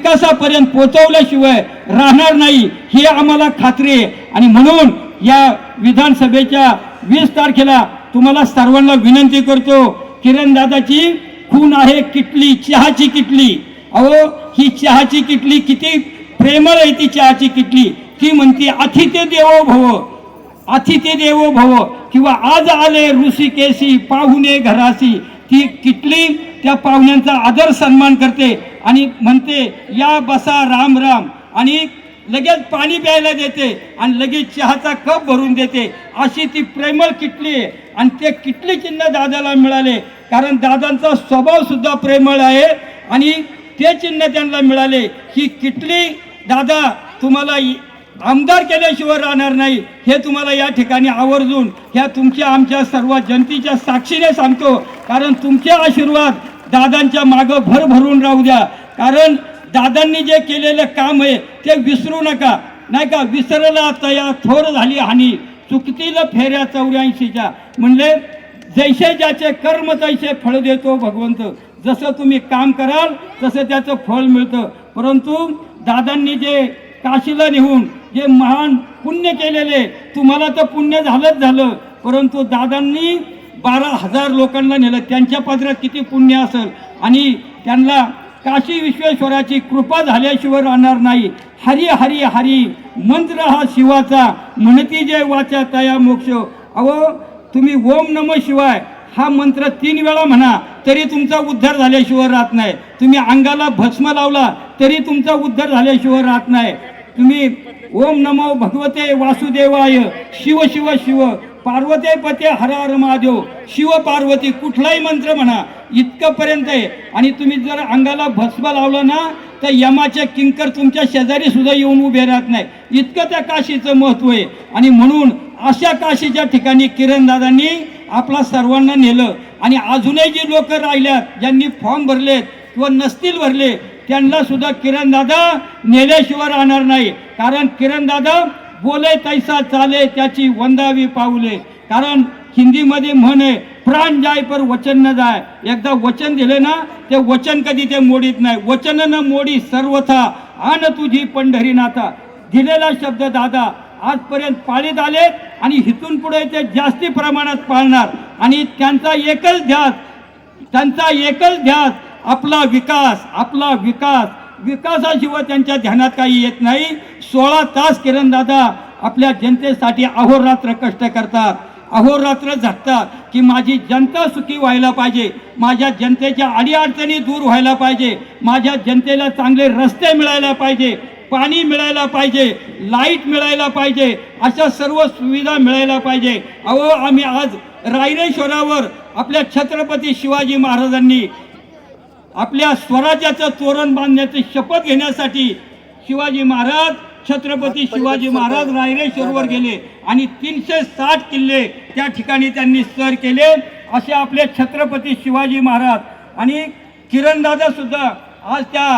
विकासापर्यंत पोहोचवल्याशिवाय राहणार नाही ही आम्हाला खात्री आहे। आणि म्हणून या विधानसभेच्या 20 तारखेला तुम्हाला सर्वांना विनंती करतो, किरण दादाची खून आहे किटली, चहाची किटली। अहो ही चहाची किटली किती प्रेमळ आहे ती चहाची किटली। ती म्हणती अतिथी देवो भव, अतिथी देवो भव, किंवा आज आले ऋषिकेशी पाहुणे घराशी। ती किटली त्या पाहुण्यांचा आदर सन्मान करते आणि म्हणते या बसा राम राम, आणि लगेच पाणी प्यायला देते आणि लगेच चहाचा कप भरून देते। अशी ती प्रेमळ किटली आहे आणि ते किटली चिन्ह दादाला मिळाले कारण दादांचा स्वभाव सुद्धा प्रेमळ आहे आणि ते चिन्ह त्यांना मिळाले। ही किटली दादा तुम्हाला आमदार केल्याशिवाय राहणार नाही हे तुम्हाला या ठिकाणी आवर्जून ह्या तुमच्या आमच्या सर्व जनतेच्या साक्षीने सांगतो। कारण तुमचे आशीर्वाद दादांच्या मागं भरभरून राहू द्या, कारण दादांनी जे केलेलं काम आहे ते विसरू नका, नाही का। विसरला तया थोर झाली हानी, चुकतील फेऱ्या 84च्या। म्हणले जैसे ज्याचे कर्म तैसे फळ देतो भगवंत। जसं तुम्ही काम कराल तसं त्याचं फळ मिळतं। परंतु दादांनी जे काशीला नेऊन जे महान पुण्य केलेले, तुम्हाला तर पुण्य झालंच झालं, परंतु दादांनी 12,000 लोकांना नेलं, त्यांच्या पदरात किती पुण्य असेल। आणि त्यांना काशी विश्वेश्वराची कृपा झाल्याशिवाय राहणार नाही। हरी हरी हरी मंत्र हा शिवाचा, म्हणती जे वाचा तया मोक्ष। अहो तुम्ही ओम नमः शिवाय हा मंत्र 3 वेळा म्हणा तरी तुमचा उद्धार झाल्याशिवाय राहत नाही। तुम्ही अंगाला भस्म लावला तरी तुमचा उद्धार झाल्याशिवाय राहत नाही। तुम्ही ओम नमो भगवते वासुदेवाय, शिव शिव शिव, पार्वते पते हर हर महादेव, शिव पार्वती, कुठलाही मंत्र म्हणा इतकंपर्यंत आहे। आणि तुम्ही जर अंगाला भस्म लावलं ना तर यमाचे किंकर तुमच्या शेजारी सुद्धा येऊन उभे राहत नाही, इतकं त्या काशीचं महत्त्व आहे। आणि म्हणून अशा काशीच्या ठिकाणी किरण दादांनी आपला सर्वांना नेलं। आणि अजूनही जी लोक राहिल्यात ज्यांनी फॉर्म भरलेत किंवा नसतील भरले त्यांना सुद्धा किरण दादा नेल्याशिवाय राहणार नाही। कारण किरण दादा बोले तैसा चाले त्याची वंदावी पाऊले। कारण हिंदीमध्ये म्हण आहे प्राण जाय पर वचन न जाय। एकदा वचन दिले ना ते वचन कधी ते मोडीत नाही। वचन न मोडी सर्वथा आन तुझी पंढरीनाथा। दिलेला शब्द दादा आजपर्यंत पाळीत आलेत आणि इथून पुढे ते जास्ती प्रमाणात पाळणार। आणि त्यांचा एकच ध्यास आपला विकास, आपला विकास। विकासाशिवाय त्यांच्या ध्यानात काही येत नाही। 16 तास किरण दादा आपल्या जनतेसाठी अहोरात्र कष्ट करतात, अहोरात्र झटतात की माझी जनता सुखी व्हायला पाहिजे, माझ्या जनतेच्या अडीअडचणी दूर व्हायला पाहिजे, माझ्या जनतेला चांगले रस्ते मिळायला पाहिजे, पाणी मिळायला पाहिजे, लाईट मिळायला पाहिजे, अशा सर्व सुविधा मिळायला पाहिजे। अहो आम्ही आज रायरेश्वरावर आपल्या छत्रपती शिवाजी महाराजांनी आपल्या स्वराज्याचं तोरण बांधण्याची शपथ घेण्यासाठी शिवाजी महाराज, छत्रपती शिवाजी महाराज रायरेश्वरवर गेले आणि 360 किल्ले त्या ठिकाणी त्यांनी सर केले। असे आपले छत्रपती शिवाजी महाराज आणि किरणदादा सुद्धा आज त्या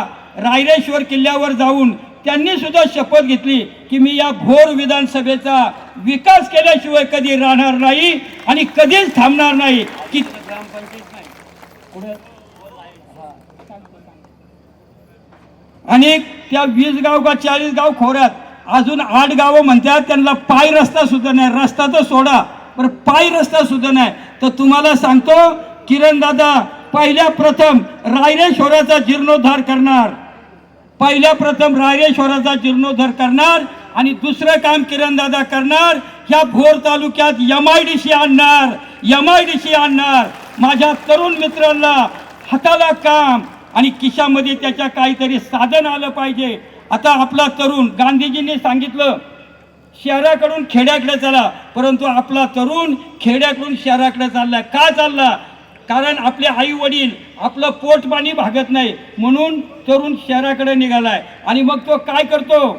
रायरेश्वर किल्ल्यावर जाऊन त्यांनी सुद्धा शपथ घेतली की मी या भोर विधानसभेचा विकास केल्याशिवाय कधी राहणार नाही आणि कधीच थांबणार नाही। की आणि त्या 20 गाव का 40 गाव खोऱ्यात अजून 8 गावं म्हणतात त्यांना पाय रस्ता सुद्धा नाही। रस्ता तर सोडा पण पाय रस्ता सुद्धा नाही। तर तुम्हाला सांगतो किरण दादा पहिल्या प्रथम रायरेश्वराचा जीर्णोद्धार करणार, पहिल्या प्रथम रायरेश्वराचा जीर्णोद्धार करणार आणि दुसरं काम किरण दादा करणार ह्या भोर तालुक्यात MIDC आणणार, MIDC आणणार। माझ्या तरुण मित्रांना हाताला काम आणि खिशामध्ये त्याच्या काहीतरी साधन आलं पाहिजे। आता आपला तरुण, गांधीजींनी सांगितलं शहराकडून खेड्याकडे चला, परंतु आपला तरुण खेड्याकडून शहराकडे चालला। का चालला? कारण आपले आई वडील आपलं पोट पाणी भागत नाही म्हणून तरुण शहराकडे निघालाय। आणि मग तो काय करतो,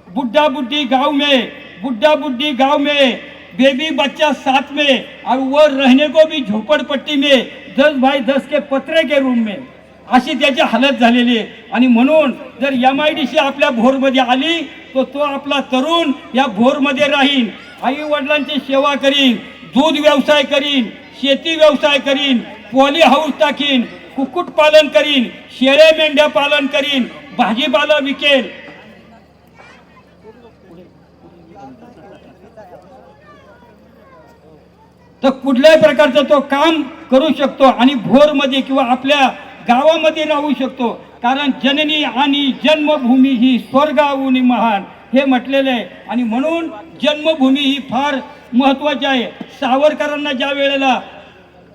बुड्ढा बुड्ढी गांव में, बुड्ढा बुड्ढी गांव में, बेबी बच्चा साथ में, और वो रहने को भी झोपड़पट्टी में, 10 बाय 10 के पत्रे के रूम में, अशी त्याची हालत झालेली आहे। आणि म्हणून जर MIDC आपल्या भोरमध्ये आली तर तो आपला तरुण या भोरमध्ये राहीन, आई वडिलांची सेवा करीन, दूध व्यवसाय करीन, शेती व्यवसाय करीन, पॉली हाऊस टाकीन, कुक्कुट पालन करीन, शेळ्या मेंढ्या पालन करीन, भाजीपाला विकेल, तर कुठल्याही प्रकारचं तो काम करू शकतो आणि भोरमध्ये किंवा आपल्या गावामध्ये राहू शकतो. कारण जननी आणि जन्मभूमी ही स्वर्गाहून महान हे म्हटलेलं आहे. आणि म्हणून जन्मभूमी ही फार महत्वाची आहे. सावरकरांना ज्या वेळेला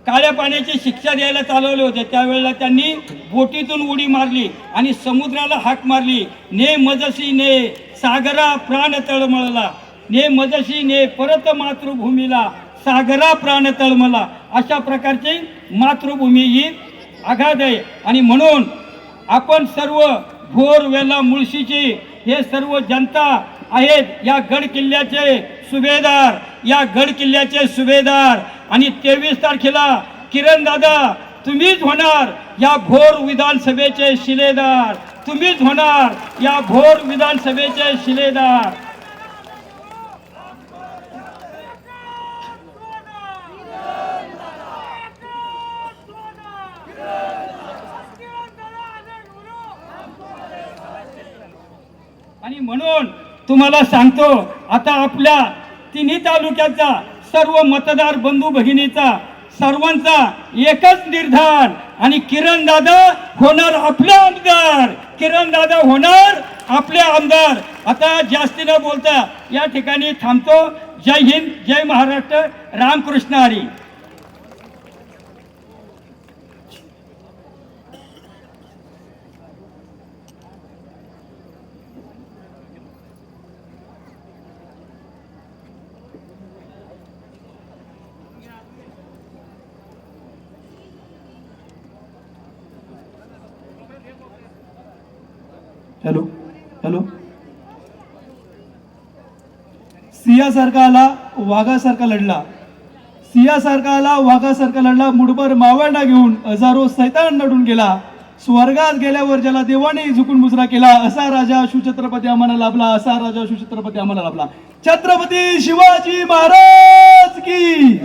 काळ्या पाण्याची शिक्षा द्यायला चालवले होते त्यावेळेला त्यांनी बोटीतून उडी मारली आणि समुद्राला हाक मारली, ने मजसी ने सागरा प्राण तळमळला, ने मजसी ने परत मातृभूमीला सागरा प्राण तळमळला. अशा प्रकारची मातृभूमी ही आघात आहे. आणि म्हणून आपण सर्व भोर, वेला, मुळशीची हे सर्व जनता आहेत या गड किल्ल्याचे सुभेदार, या गड किल्ल्याचे सुभेदार. आणि 23 तारखेला किरण दादा तुम्हीच होणार या भोर विधानसभेचे शिलेदार, तुम्हीच होणार या भोर विधानसभेचे शिलेदार. आणि म्हणून तुम्हाला सांगतो, आता आपल्या तिन्ही तालुक्याचा सर्व मतदार बंधू भगिनीचा सर्वांचा एकच निर्धार, आणि किरण दादा होणार आपले आमदार, किरण दादा होणार आपले आमदार. आता जास्ती न बोलता या ठिकाणी थांबतो. जय हिंद, जय महाराष्ट्र, रामकृष्ण हरी. Hello hello. सिंहासारखा आला, वाघासारखा लढला, सिंहासारखा आला, वाघासारखा लढला, मुठभर मावळणा घेऊन हजारो सैतान नडून गेला, स्वर्गात गेल्यावर ज्याला देवाने झुकून मुजरा केला, असा राजा शिवछत्रपती आम्हाला लाभला, असा राजा शिवछत्रपती आम्हाला लाभला. छत्रपती शिवाजी महाराज की.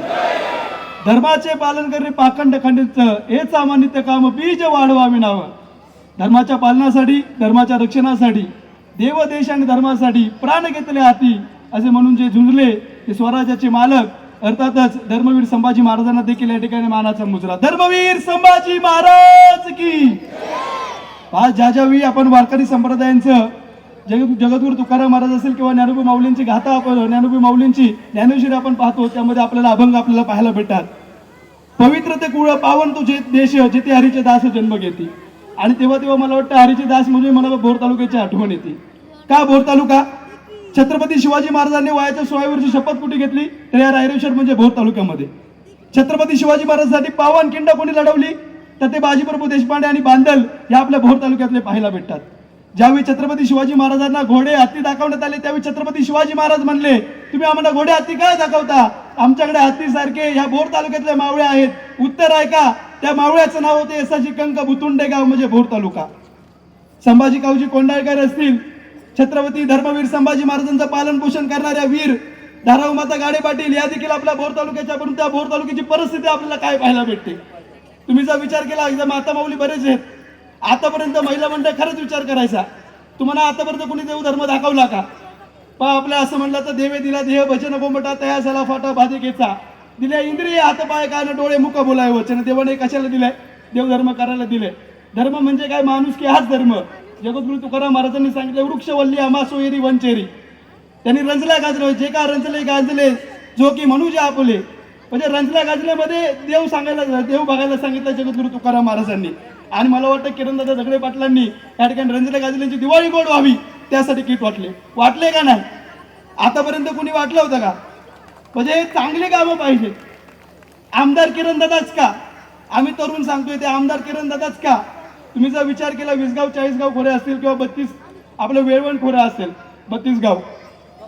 धर्माचे पालन करणे पाखंड खंडित हेच सामान्य काम, बीज वाढवावे नाव. धर्माच्या पालनासाठी, धर्माच्या रक्षणासाठी, देव देश आणि धर्मासाठी प्राण घेतले हाती असे म्हणून जे झुंजले ते स्वराज्याचे मालक, अर्थातच धर्मवीर संभाजी महाराजांना देखील या ठिकाणी मानाचा मुजरा. धर्मवीर संभाजी महाराज की. आज ज्यावेळी आपण वारकरी संप्रदायांचं जगद्गुरु तुकाराम महाराज असेल किंवा ज्ञानोबा माऊलींची गाथा, आपण ज्ञानोबा माऊलींची ज्ञानेश्वरी आपण पाहतो, त्यामध्ये आपल्याला अभंग आपल्याला पाहायला भेटतात. पवित्र ते कुळ पावन तो देश जिथे हरीचे दास जन्म घेते. आणि तेव्हा मला वाटतं हरीचे दास म्हणजे मला भोर तालुक्याची आठवण येते. का भोर तालुका? छत्रपती शिवाजी महाराजांनी वयाच्या 16 वर्षी शपथ कुठे घेतली तर या रायरेश्वर म्हणजे भोर तालुक्यामध्ये. छत्रपती शिवाजी महाराजांसाठी पावन खिंड कोणी लढवली तर ते बाजीप्रभू देशपांडे आणि बांदल या आपल्या भोर तालुक्यातले पाहायला भेटतात. ज्यावेळी छत्रपती शिवाजी महाराजांना घोडे हत्ती दाखवण्यात आले त्यावेळी छत्रपती शिवाजी महाराज म्हणले, तुम्ही आम्हाला घोडे हत्ती काय दाखवता? आमच्याकडे हत्तीसारखे या भोर तालुक्यातले मावळे आहेत. उत्तर आहे का? त्या मावळ्याचं नाव होते यसाची कंक बुतुंडे गाव म्हणजे भोर तालुका. संभाजी कावजी कोंडाळकर असतील, छत्रपती धर्मवीर संभाजी महाराजांचं पालन पोषण करणाऱ्या वीर धाराऊ माता गाडे पाटील या देखील आपल्या भोर तालुक्याच्या, परंतु त्या भोर तालुक्याची परिस्थिती आपल्याला काय पाहायला भेटते? तुम्ही जर विचार केला, एकदा माता माऊली बरेच आहेत, आतापर्यंत महिला मंडळ खरंच विचार करायचा, तुम्हाला आतापर्यंत कोणी देव धर्म दाखवला का? पहा आपल्या असं म्हणलं तर देवे दिला देह भजन बोंबटा तया झाला फाटा भाजे घेचा, दिल्या इंद्रिय हात पाय कान डोळे मुख बोलाय वचन. देवाने कशाला दिलंय? देवधर्म करायला दिले. धर्म म्हणजे काय? माणूस की हाच धर्म. जगद्गुरु तुकाराम महाराजांनी सांगितलं, वृक्षवल्ली आम्हा सोयरी वंचेरी. त्यांनी रंजल्या गाजले, जे का रंजले गाजले जो की म्हणू जे आपले, म्हणजे रंजल्या गाजल्यामध्ये देव सांगायला, देव बघायला सांगितलं जगद्गुरु तुकाराम महाराजांनी. आणि मला वाटतं किरणदादा दगडे पाटलांनी या ठिकाणी रंजल्या गाजल्यांची दिवाळी गोड व्हावी त्यासाठी किट वाटले का नाही? आतापर्यंत कोणी वाटलं होतं का? म्हणजे चांगले कामं पाहिजे. आमदार किरणदादाच का? आम्ही तरुण सांगतोय ते आमदार किरणदादाच का? तुम्ही जर विचार केला 20 गाव 40 गाव खोरे असतील किंवा 32 आपलं वेळवण खोरं असेल, 32 गाव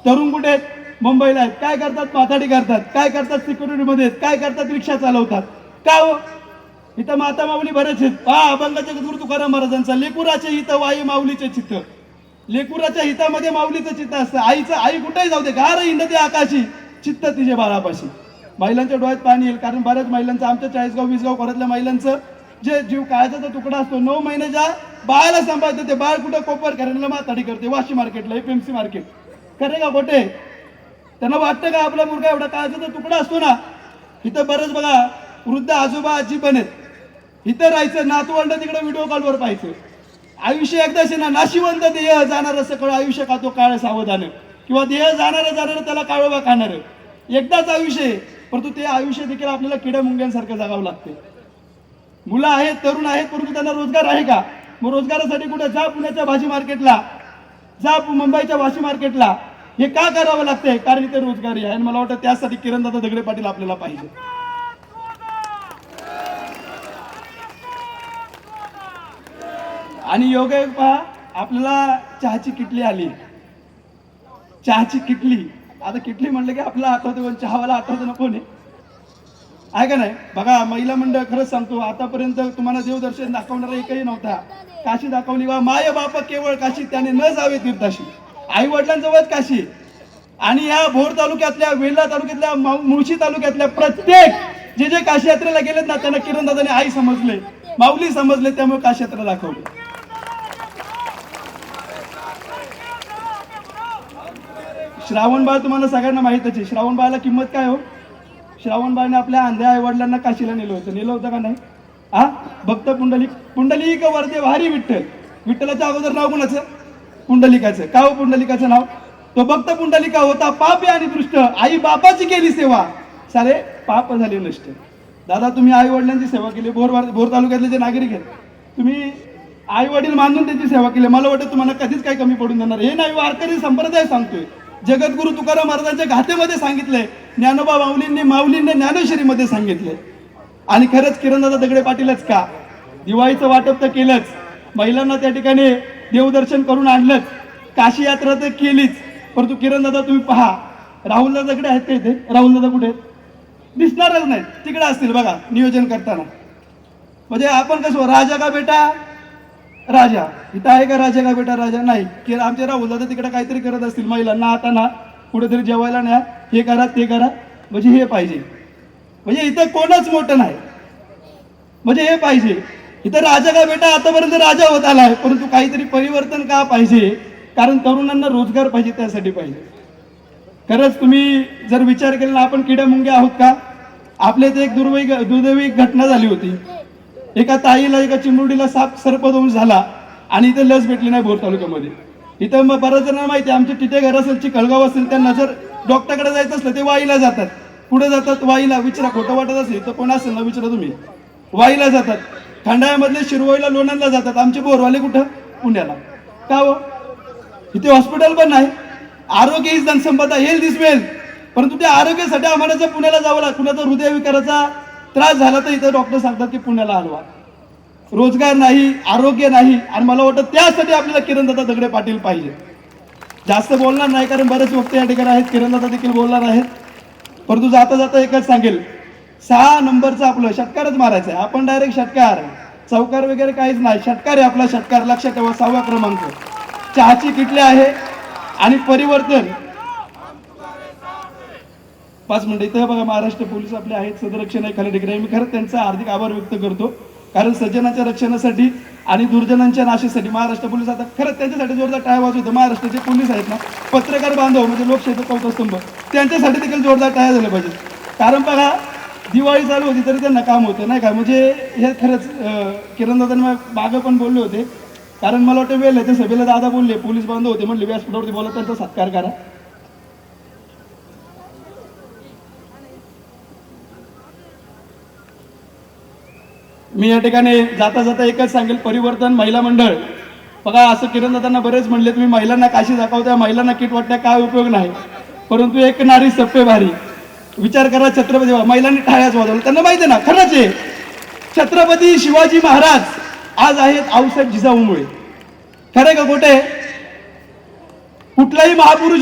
तरुण कुठे आहेत? मुंबईला आहेत. काय करतात? माथाडी करतात. काय करतात? सिक्युरिटीमध्ये आहेत. काय करतात? रिक्षा चालवतात. का हो? इथं माता माऊली बरेच आहेत. अभंगाचे गुरु तुकाराम महाराजांचा, लेकुराचे हित वाई माऊलीचे चित्त. लेकुराच्या हितामध्ये माऊलीचं चित्त असतं. आईचं, आई कुठेही जाऊ दे, गार हिंडते आकाशी, चित्त तिचे बाळापाशी. महिलांच्या डोळ्यात पाणी येईल, कारण बऱ्याच महिलांचं, आमच्या 40 गाव 20 गाव खोऱ्यातल्या महिलांचं जे जीव काळजाचा तुकडा असतो, 9 महिन्याच्या बाळाला सांभाळते, ते बाळ कुठं कोपर करायला माताडी करते, वाशी मार्केटला, एपीएमसी मार्केट. खरे का खोटे? त्यांना वाटतं का आपला मुलगा एवढा काळजाचा तुकडा असतो ना? इथं बरंच बघा वृद्ध आजोबा आजी पण आहेत, इथं राहायचं, नातवंड तिकडे व्हिडिओ कॉलवर पाहायचं. आयुष्य एकदाच ना, नाशिवंत देह जाणार सकळ आयुष्य का तो काळ सावधान, किंवा देह जाणार त्याला काळोबा खाणार. एकदाच आयुष्य आहे, परंतु ते आयुष्य देखील आपल्याला किड्या मुंग्यांसारखं जगावं लागते. मुलं आहेत, तरुण आहेत, परंतु त्यांना रोजगार आहे का? मग रोजगारासाठी कुठे जा, पुण्याच्या भाजी मार्केटला जा, मुंबईच्या वाशी मार्केटला. हे का करावं लागतंय? कारण इथे रोजगारी आहे. आणि मला वाटतं त्यासाठी किरणदादा दगडे पाटील आपल्याला पाहिजे. आणि योगायोग पहा, आपल्याला चहाची किटली आली. चहाची किटली, आता किटली म्हणलं की आपल्याला आठवतं, पण चहावाला आठवतं ना कोण आहे का नाही? बघा महिला मंडळ, खरंच सांगतो, आतापर्यंत तुम्हाला देवदर्शन दाखवणारा एकही नव्हता. काशी दाखवली वा माय बाप केवळ काशी, त्याने न जावे तीर्थाशी. आई वडिलांजवळ काशी. आणि या भोर तालुक्यातल्या, वेल्हा तालुक्यातल्या, मुळशी तालुक्यातल्या प्रत्येक जे काशी यात्रेला गेलेत ना, त्यांना किरणदादाने आई समजले, माऊली समजले, त्यामुळे काशी यात्रा दाखवली. श्रावण बाळ तुम्हाला सगळ्यांना माहितच आहे. श्रावण बाळाला किंमत काय हो? श्रावण बाळने आपल्या आंध्या आई वडिलांना काशीला नेलं होतं का नाही? हा, भक्त पुंडलिक वरदे भारी विठ्ठल. विठ्ठलाच्या अगोदर नाव कोणाचं? पुंडलिकाचं. का हो पुंडलिकाचं नाव? तो भक्त पुंडलिका होता, पापी आणि दृष्ट, आई बापाची केली सेवा, सारे पाप झाले नष्ट. दादा, तुम्ही आई वडिलांची सेवा केली. भोर तालुक्यातले जे नागरिक आहेत, तुम्ही आई वडील मानून त्यांची सेवा केली. मला वाटतं तुम्हाला कधीच काही कमी पडून देणार हे नाही. वारकरी संप्रदाय सांगतोय. जगद्गुरु तुकाराम महाराजांच्या गाथेमध्ये सांगितलंय, ज्ञानोबा माऊलींनी ज्ञानेश्वरीमध्ये सांगितलंय. आणि खरंच किरणदादा दगडे पाटीलच का? दिवाळीचं वाटप तर केलंच, महिलांना त्या ठिकाणी देवदर्शन करून आणलंच, काशी यात्रा तर केलीच, परंतु किरणदादा तुम्ही पहा, राहुलदादा दगडे आहेत का इथे? राहुलदादा कुठे आहेत? दिसणारच नाहीत, तिकडे असतील बघा नियोजन करताना. म्हणजे आपण कसं, राजा का बेटा राजा, इथं आहे का राजा का बेटा राजा? नाही. की आमचे राहुलदादा तिकडे काहीतरी करत असतील, महिलांना आता ना कुठेतरी जेवायला न्या, हे करा ते करा, म्हणजे हे पाहिजे. म्हणजे इथं कोणच मोठं नाही, म्हणजे हे पाहिजे. इथं राजा का बेटा आतापर्यंत राजा होत आलाय, परंतु काहीतरी परिवर्तन का पाहिजे? कारण तरुणांना रोजगार पाहिजे, त्यासाठी पाहिजे. खरंच तुम्ही जर विचार केला ना, आपण किड्या मुंग्या आहोत का? आपल्या इथे एक दुर्दैवी घटना झाली होती. एका ताईला, एका चिमुरडीला सर्पदंश झाला आणि इथे लस भेटली नाही भोर तालुक्यामध्ये. इथं मग बऱ्याच जणांना माहिती आहे, आमचे टिटे घर असेल, चिखलगाव असेल, त्यांना जर डॉक्टरकडे जायचं असलं ते वाईला जातात. पुढे जातात वाईला, विचारा, खोटं वाटत असेल तर कोण असेल ना विचारा तुम्ही, वाईला जातात. खंडाळ्यामधले शिरवळीला, लोणंदला जातात. आमचे बोरवाले कुठं? पुण्याला. का हो? इथे हॉस्पिटल पण नाही. आरोग्य ही जनसंपदा, हेल्थ इज वेल्थ. परंतु त्या आरोग्यासाठी आम्हाला जर पुण्याला जावं लागतं, कुणाचा हृदयविकाराचा त्रास झाला तर इथं डॉक्टर सांगतात की पुण्याला हलवा. रोजगार नाही, आरोग्य नाही. आणि मला वाटतं त्यासाठी आपल्याला किरणदादा दगडे पाटील पाहिजे. जास्त बोलणार नाही, कारण बरेच वक्ते या ठिकाणी आहेत, किरणदादा देखील बोलणार आहेत. परंतु जाता जाता एकच सांगेल, 6 नंबरचं आपलं षटकारच मारायचं आहे. आपण डायरेक्ट षटकार, चौकार वगैरे काहीच नाही, षटकार आहे आपला. षटकार लक्षात ठेवा, 6वा क्रमांक. चहाची किटली आहे आणि परिवर्तन. 5 मिनिटं इथं बघा, महाराष्ट्र पोलीस आपले आहेत, सदरक्षण आहे, खाली ठिकाणी. मी खरंच त्यांचा हार्दिक आभार व्यक्त करतो, कारण सज्जनाच्या रक्षणासाठी आणि दुर्जनांच्या नाशेसाठी महाराष्ट्र पोलीस आता खरंच त्यांच्यासाठी जोरदार टाळ्या वाजवतो. महाराष्ट्राचे पोलीस आहेत ना, पत्रकार बांधव म्हणजे लोकशाहीचा चौथा स्तंभ, त्यांच्यासाठी देखील जोरदार टाळ्या झाल्या पाहिजे. कारण बघा, दिवाळी चालू होती तरी त्यांना काम होतं नाही का? म्हणजे हे खरंच किरणदादांनी मागं पण बोलले होते, कारण मला वाटतं वेळ आहे, ते सभेला दादा बोलले, पोलीस बांधव होते, म्हणले व्यासपीठावरती बोला, त्यांचा सत्कार करा. मी या ठिकाणी जाता जाता एकच सांगेल, परिवर्तन महिला मंडळ. बघा, असं किरणदादांना बरेच म्हणले, तुम्ही महिलांना काशी दाखवता, महिलांना किट वाटत्या, काय उपयोग नाही. परंतु एक नारी सप्पे भारी. विचार करा, छत्रपती महिलांनी टाळ्याच वाजवल्या, त्यांना माहिती आहे ना, खरंच आहे. छत्रपती शिवाजी महाराज आज आहेत आऊसाहेब जिजाऊमुळे. खरे का खोटे? कुठलाही महापुरुष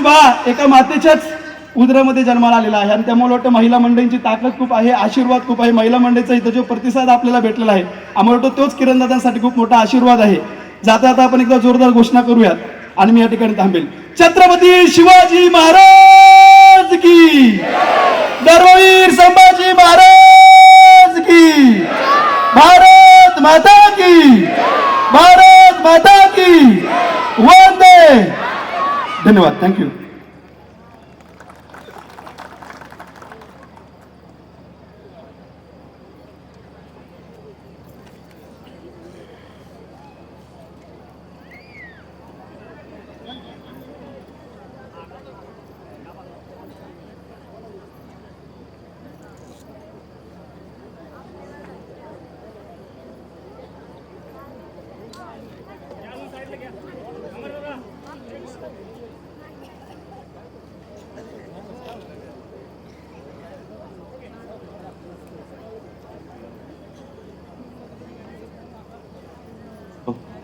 एका मातेच्याच उदरामध्ये जन्माला आलेला आहे. आणि त्यामुळे वाटतं महिला मंडळींची ताकद खूप आहे, आशीर्वाद खूप आहे. महिला मंडळीचा इथं जो प्रतिसाद आपल्याला भेटलेला आहे, आम्हाला वाटतं तोच किरणदादांसाठी खूप मोठा आशीर्वाद आहे. जाता जाता आपण एकदा जोरदार घोषणा करूयात आणि मी या ठिकाणी थांबेल. छत्रपती शिवाजी महाराज की, धर्मवीर संभाजी महाराज की, भारत माता की, भारत भारत माता की वंदे. धन्यवाद. थँक्यू.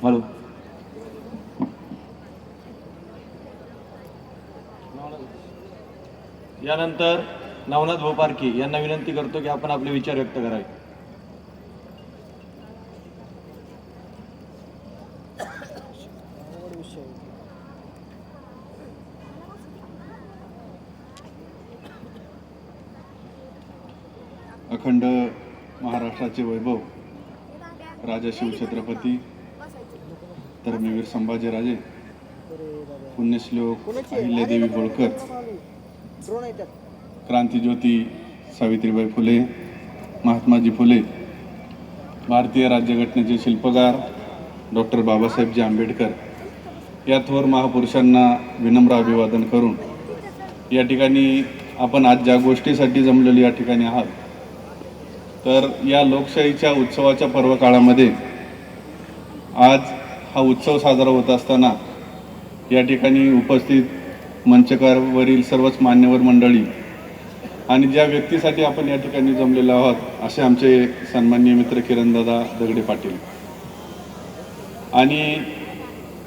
हॅलो. यानंतर नवनाथ भोपारकी यांना विनंती करतो की आपण आपले विचार व्यक्त करावे. अखंड महाराष्ट्राचे वैभव राजा शिवछत्रपती धर्मवीर संभाजीराजे पुण्यश्लोक अहिल्यादेवी होळकर क्रांतिज्योती सावित्रीबाई फुले महात्माजी फुले भारतीय राज्यघटनेचे शिल्पकार डॉक्टर बाबासाहेबजी आंबेडकर या थोर महापुरुषांना विनम्र अभिवादन करून या ठिकाणी आपण आज ज्या गोष्टीसाठी जमलेली या ठिकाणी आहात तर या लोकशाहीच्या उत्सवाच्या पर्वकाळामध्ये आज हा उत्सव साजरा होत असताना या ठिकाणी उपस्थित मंचकावरील सर्वच मान्यवर मंडळी आणि ज्या व्यक्तीसाठी आपण या ठिकाणी जमलेलो आहोत असे आमचे सन्माननीय मित्र किरणदादा दगडे पाटील आणि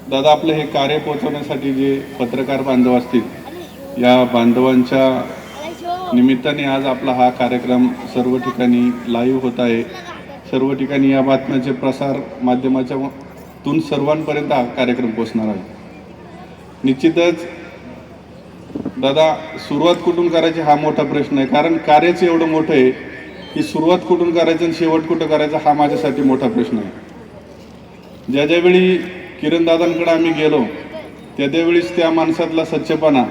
दादा आपलं हे कार्य पोहोचवण्यासाठी जे पत्रकार बांधव असतील या बांधवांच्या निमित्ताने आज आपला हा कार्यक्रम सर्व ठिकाणी लाईव्ह होत आहे. सर्व ठिकाणी या बातम्याचे प्रसार माध्यमातून सर्वांपर्यंत हा कार्यक्रम पोहोचणार आहे. निश्चितच दादा सुरुवात कुठून करायची हा मोठा प्रश्न आहे, कारण कार्याचं एवढं मोठं आहे की सुरुवात कुठून करायचं आणि शेवट कुठं करायचा हा माझ्यासाठी मोठा प्रश्न आहे. ज्या ज्यावेळी किरणदादांकडे आम्ही गेलो त्यावेळीच त्या माणसातला सच्चेपणा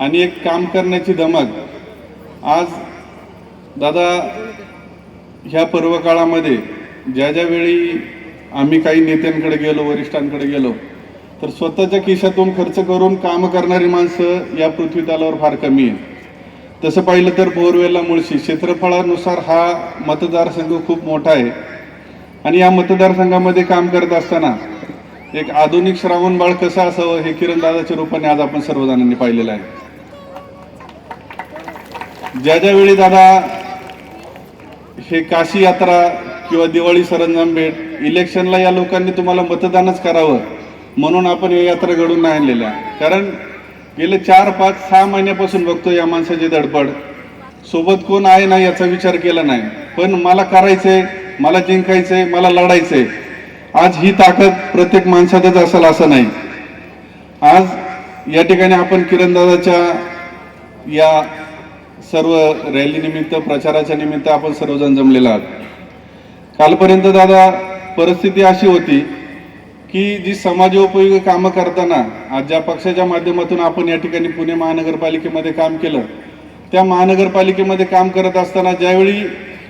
आणि एक काम करण्याची धमक आज दादा ह्या पर्वकाळामध्ये ज्या ज्यावेळी आम्ही काही नेत्यांकडे गेलो वरिष्ठांकडे गेलो तर स्वतःच्या खिशातून खर्च करून काम करणारी माणसं या पृथ्वी तलावर फार कमी आहे. तसं पाहिलं तर बोरवेला मुळशी क्षेत्रफळानुसार हा मतदारसंघ खूप मोठा आहे आणि या मतदारसंघामध्ये काम करत असताना एक आधुनिक श्रावणबाळ कसं असावं हे किरणदादाच्या रूपाने आज आपण सर्वजणांनी पाहिलेलं आहे. ज्या ज्यावेळी दादा हे काशी यात्रा किंवा दिवाळी सरंजाम भेट इलेक्शनला या लोकांनी तुम्हाला मतदानच करावं म्हणून आपण या यात्रा घडून नाही आणलेल्या, कारण गेले 4, 5, 6 महिन्यापासून बघतो या माणसाची धडपड. सोबत कोण आहे ना याचा विचार केला नाही, पण मला करायचंय, मला जिंकायचंय, मला लढायचंय. आज ही ताकद प्रत्येक माणसातच असेल असं नाही. आज या ठिकाणी आपण किरणदादाच्या या सर्व रॅली निमित्त प्रचाराच्या निमित्त आपण सर्वजण जमलेलो आहोत. कालपर्यंत दादा परिस्थिती अशी होती की जी समाजोपयोगी कामं करताना आज ज्या पक्षाच्या माध्यमातून आपण या ठिकाणी पुणे महानगरपालिकेमध्ये काम केलं त्या महानगरपालिकेमध्ये काम करत असताना ज्यावेळी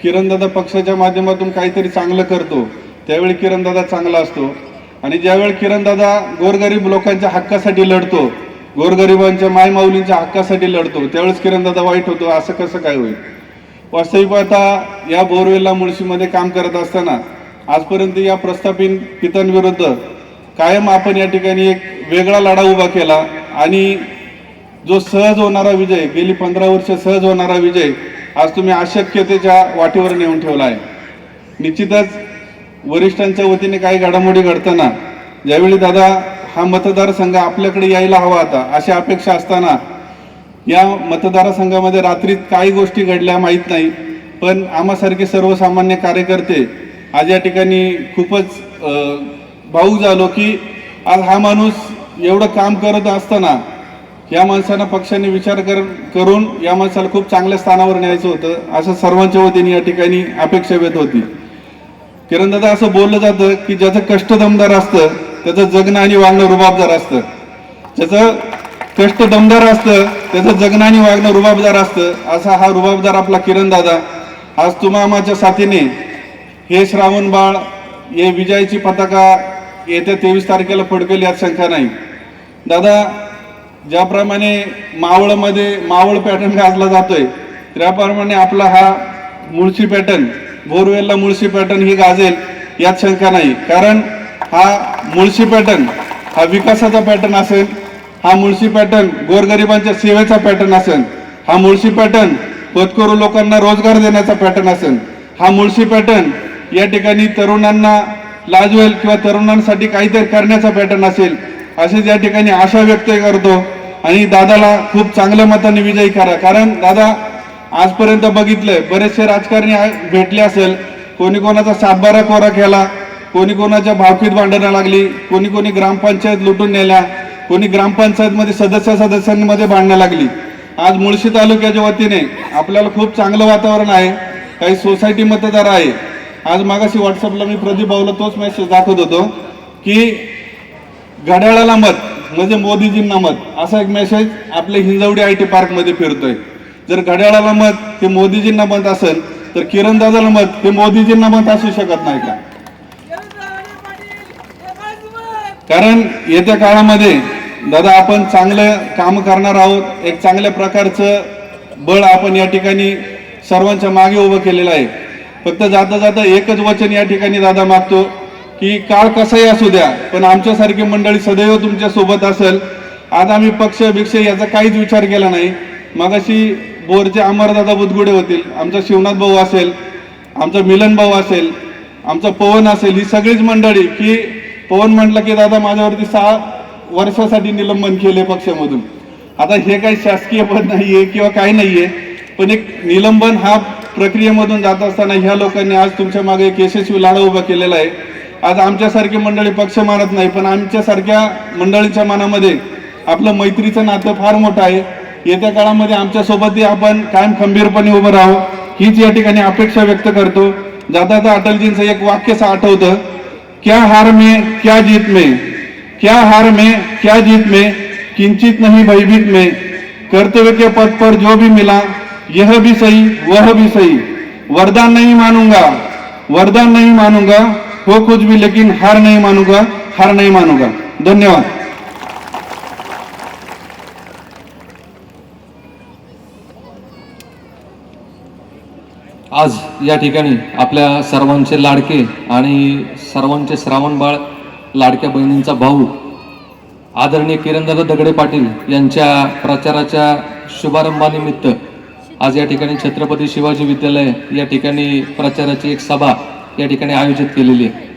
किरणदादा पक्षाच्या माध्यमातून काहीतरी चांगलं करतो त्यावेळी किरणदादा चांगला असतो आणि ज्यावेळी किरणदादा गोरगरीब लोकांच्या हक्कासाठी लढतो, गोरगरिबांच्या मायमाऊलींच्या हक्कासाठी लढतो त्यावेळेस किरणदादा वाईट होतो. असं कसं काय होईल? वास्तविक आता या बोरवेला मुळशीमध्ये काम करत असताना आजपर्यंत या प्रस्थापित पितांविरुद्ध कायम आपण या ठिकाणी एक वेगळा लढा उभा केला आणि जो सहज होणारा विजय, गेली 15 वर्ष सहज होणारा विजय आज तुम्ही अशक्यतेच्या वाटेवर नेऊन ठेवला आहे. निश्चितच वरिष्ठांच्या वतीने काही घडामोडी घडताना ज्यावेळी दादा हा मतदारसंघ आपल्याकडे यायला हवा होता अशी अपेक्षा असताना या मतदारसंघामध्ये रात्रीत काही गोष्टी घडल्या माहीत नाही, पण आम्हासारखे सर्वसामान्य कार्यकर्ते आज या ठिकाणी खूपच भावूक झालो की आज हा माणूस एवढं काम करत असताना या माणसाला पक्षाने विचार करून या माणसाला खूप चांगल्या स्थानावर न्यायचं होतं असं सर्वांच्या वतीने या ठिकाणी अपेक्षा व्यक्त होती. किरणदादा असं बोललं जातं की ज्याचं कष्ट दमदार असतं त्याचं जगणं आणि वागणं रुबाबदार असतं. ज्याचं कष्ट दमदार असतं त्याचं जगणं आणि वागणं रुबाबदार असतं. असा हा रुबाबदार आपला किरणदादा आज तुमामाच्या साथीने हे श्रावण बाळ हे विजयाची पताका येत्या 23 तारखेला फडकेल यात शंका नाही. दादा ज्याप्रमाणे मावळमध्ये मावळ पॅटर्न गाजला जातोय त्याप्रमाणे आपला हा मुळशी पॅटर्न बोरवेलला मुळशी पॅटर्न ही गाजेल यात शंका नाही. कारण हा मुळशी पॅटर्न हा विकासाचा पॅटर्न असेल, हा मुळशी पॅटर्न गोरगरिबांच्या सेवेचा पॅटर्न असेल, हा मुळशी पॅटर्न पदकरू लोकांना रोजगार देण्याचा पॅटर्न असेल, हा मुळशी पॅटर्न या ठिकाणी तरुणांना लाजवेल किंवा तरुणांसाठी काहीतरी करण्याचा पॅटर्न असेल असेच या ठिकाणी आशा व्यक्त करतो. आणि दादाला खूप चांगल्या मताने विजयी करा. कारण दादा आजपर्यंत बघितलंय बरेचसे राजकारणी भेटले असेल, कोणी कोणाचा सातबारा कोरा केला, कोणी कोणाच्या भावकीत भांडणं लागली, कोणी कोणी ग्रामपंचायत लुटून नेल्या, कोणी ग्रामपंचायतमध्ये सदस्यांमध्ये भांडणं लागली. आज मुळशी तालुक्याच्या वतीने आपल्याला खूप चांगलं वातावरण आहे. काही सोसायटी मतदार आहे. आज मागाशी व्हॉट्सअपला मी प्रदीप भाऊला तोच मेसेज दाखवत होतो की घड्याळाला मत म्हणजे मोदीजींना मत असा एक मेसेज आपल्या हिंजवडी IT पार्कमध्ये फिरतोय. जर घड्याळाला मत हे मोदीजींना मत असेल तर किरणदादाला मत हे मोदीजींना मत असू शकत नाही का? कारण येत्या काळामध्ये दादा आपण चांगलं काम करणार आहोत. एक चांगल्या प्रकारचं बळ आपण या ठिकाणी सर्वांच्या मागे उभं केलेलं आहे. फक्त जाता जाता एकच वचन या ठिकाणी दादा मागतो की काळ कसाही असू द्या पण आमच्यासारखी मंडळी सदैव तुमच्या सोबत असेल. आज आम्ही पक्ष भिक्ष याचा काहीच विचार केला नाही. मगाशी बोरचे अमरदादा बुदगुडे होतील, आमचा शिवनाथ भाऊ असेल, आमचा मिलन भाऊ असेल, आमचा पवन असेल, ही सगळीच मंडळी की पवन म्हटलं की दादा माझ्यावरती 6 वर्षासाठी निलंबन केले पक्षामधून. आता हे काही शासकीय पद नाहीये किंवा काही नाहीये पण एक निलंबन हा प्रक्रियेमधून जात असताना ह्या लोकांनी आज तुमच्या मागे एक यशस्वी लढा उभा केलेला आहे. आज आमच्यासारखी मंडळी पक्ष मानत नाही पण आमच्यासारख्या मंडळींच्या मनामध्ये आपलं मैत्रीचं नातं फार मोठं आहे. येत्या काळामध्ये आमच्यासोबतही आपण कायम खंबीरपणे उभं राहू हीच या ठिकाणी अपेक्षा व्यक्त करतो. जाता जाता अटलजींचं एक वाक्य आठवतं, क्या हार में क्या जीत में, क्या हार में क्या जीत में, किंचित नहीं भयभीत में, कर्तव्य के पथ पर जो भी मिला यह भी सही वह भी सही, वरदान नहीं मानूंगा, वरदान नहीं मानूंगा, हो कुछ भी लेकिन हार नहीं मानूंगा, हार नहीं मानूंगा. धन्यवाद. आज या ठिकाणी आपल्या सर्वांचे लाडके आणि सर्वांचे श्रावण बाळ लाडक्या बहिणींचा भाऊ आदरणीय किरणदादा दगडे पाटील यांच्या प्रचाराच्या शुभारंभानिमित्त आज या ठिकाणी छत्रपती शिवाजी विद्यालय या ठिकाणी प्रचाराची एक सभा या ठिकाणी आयोजित केलेली आहे.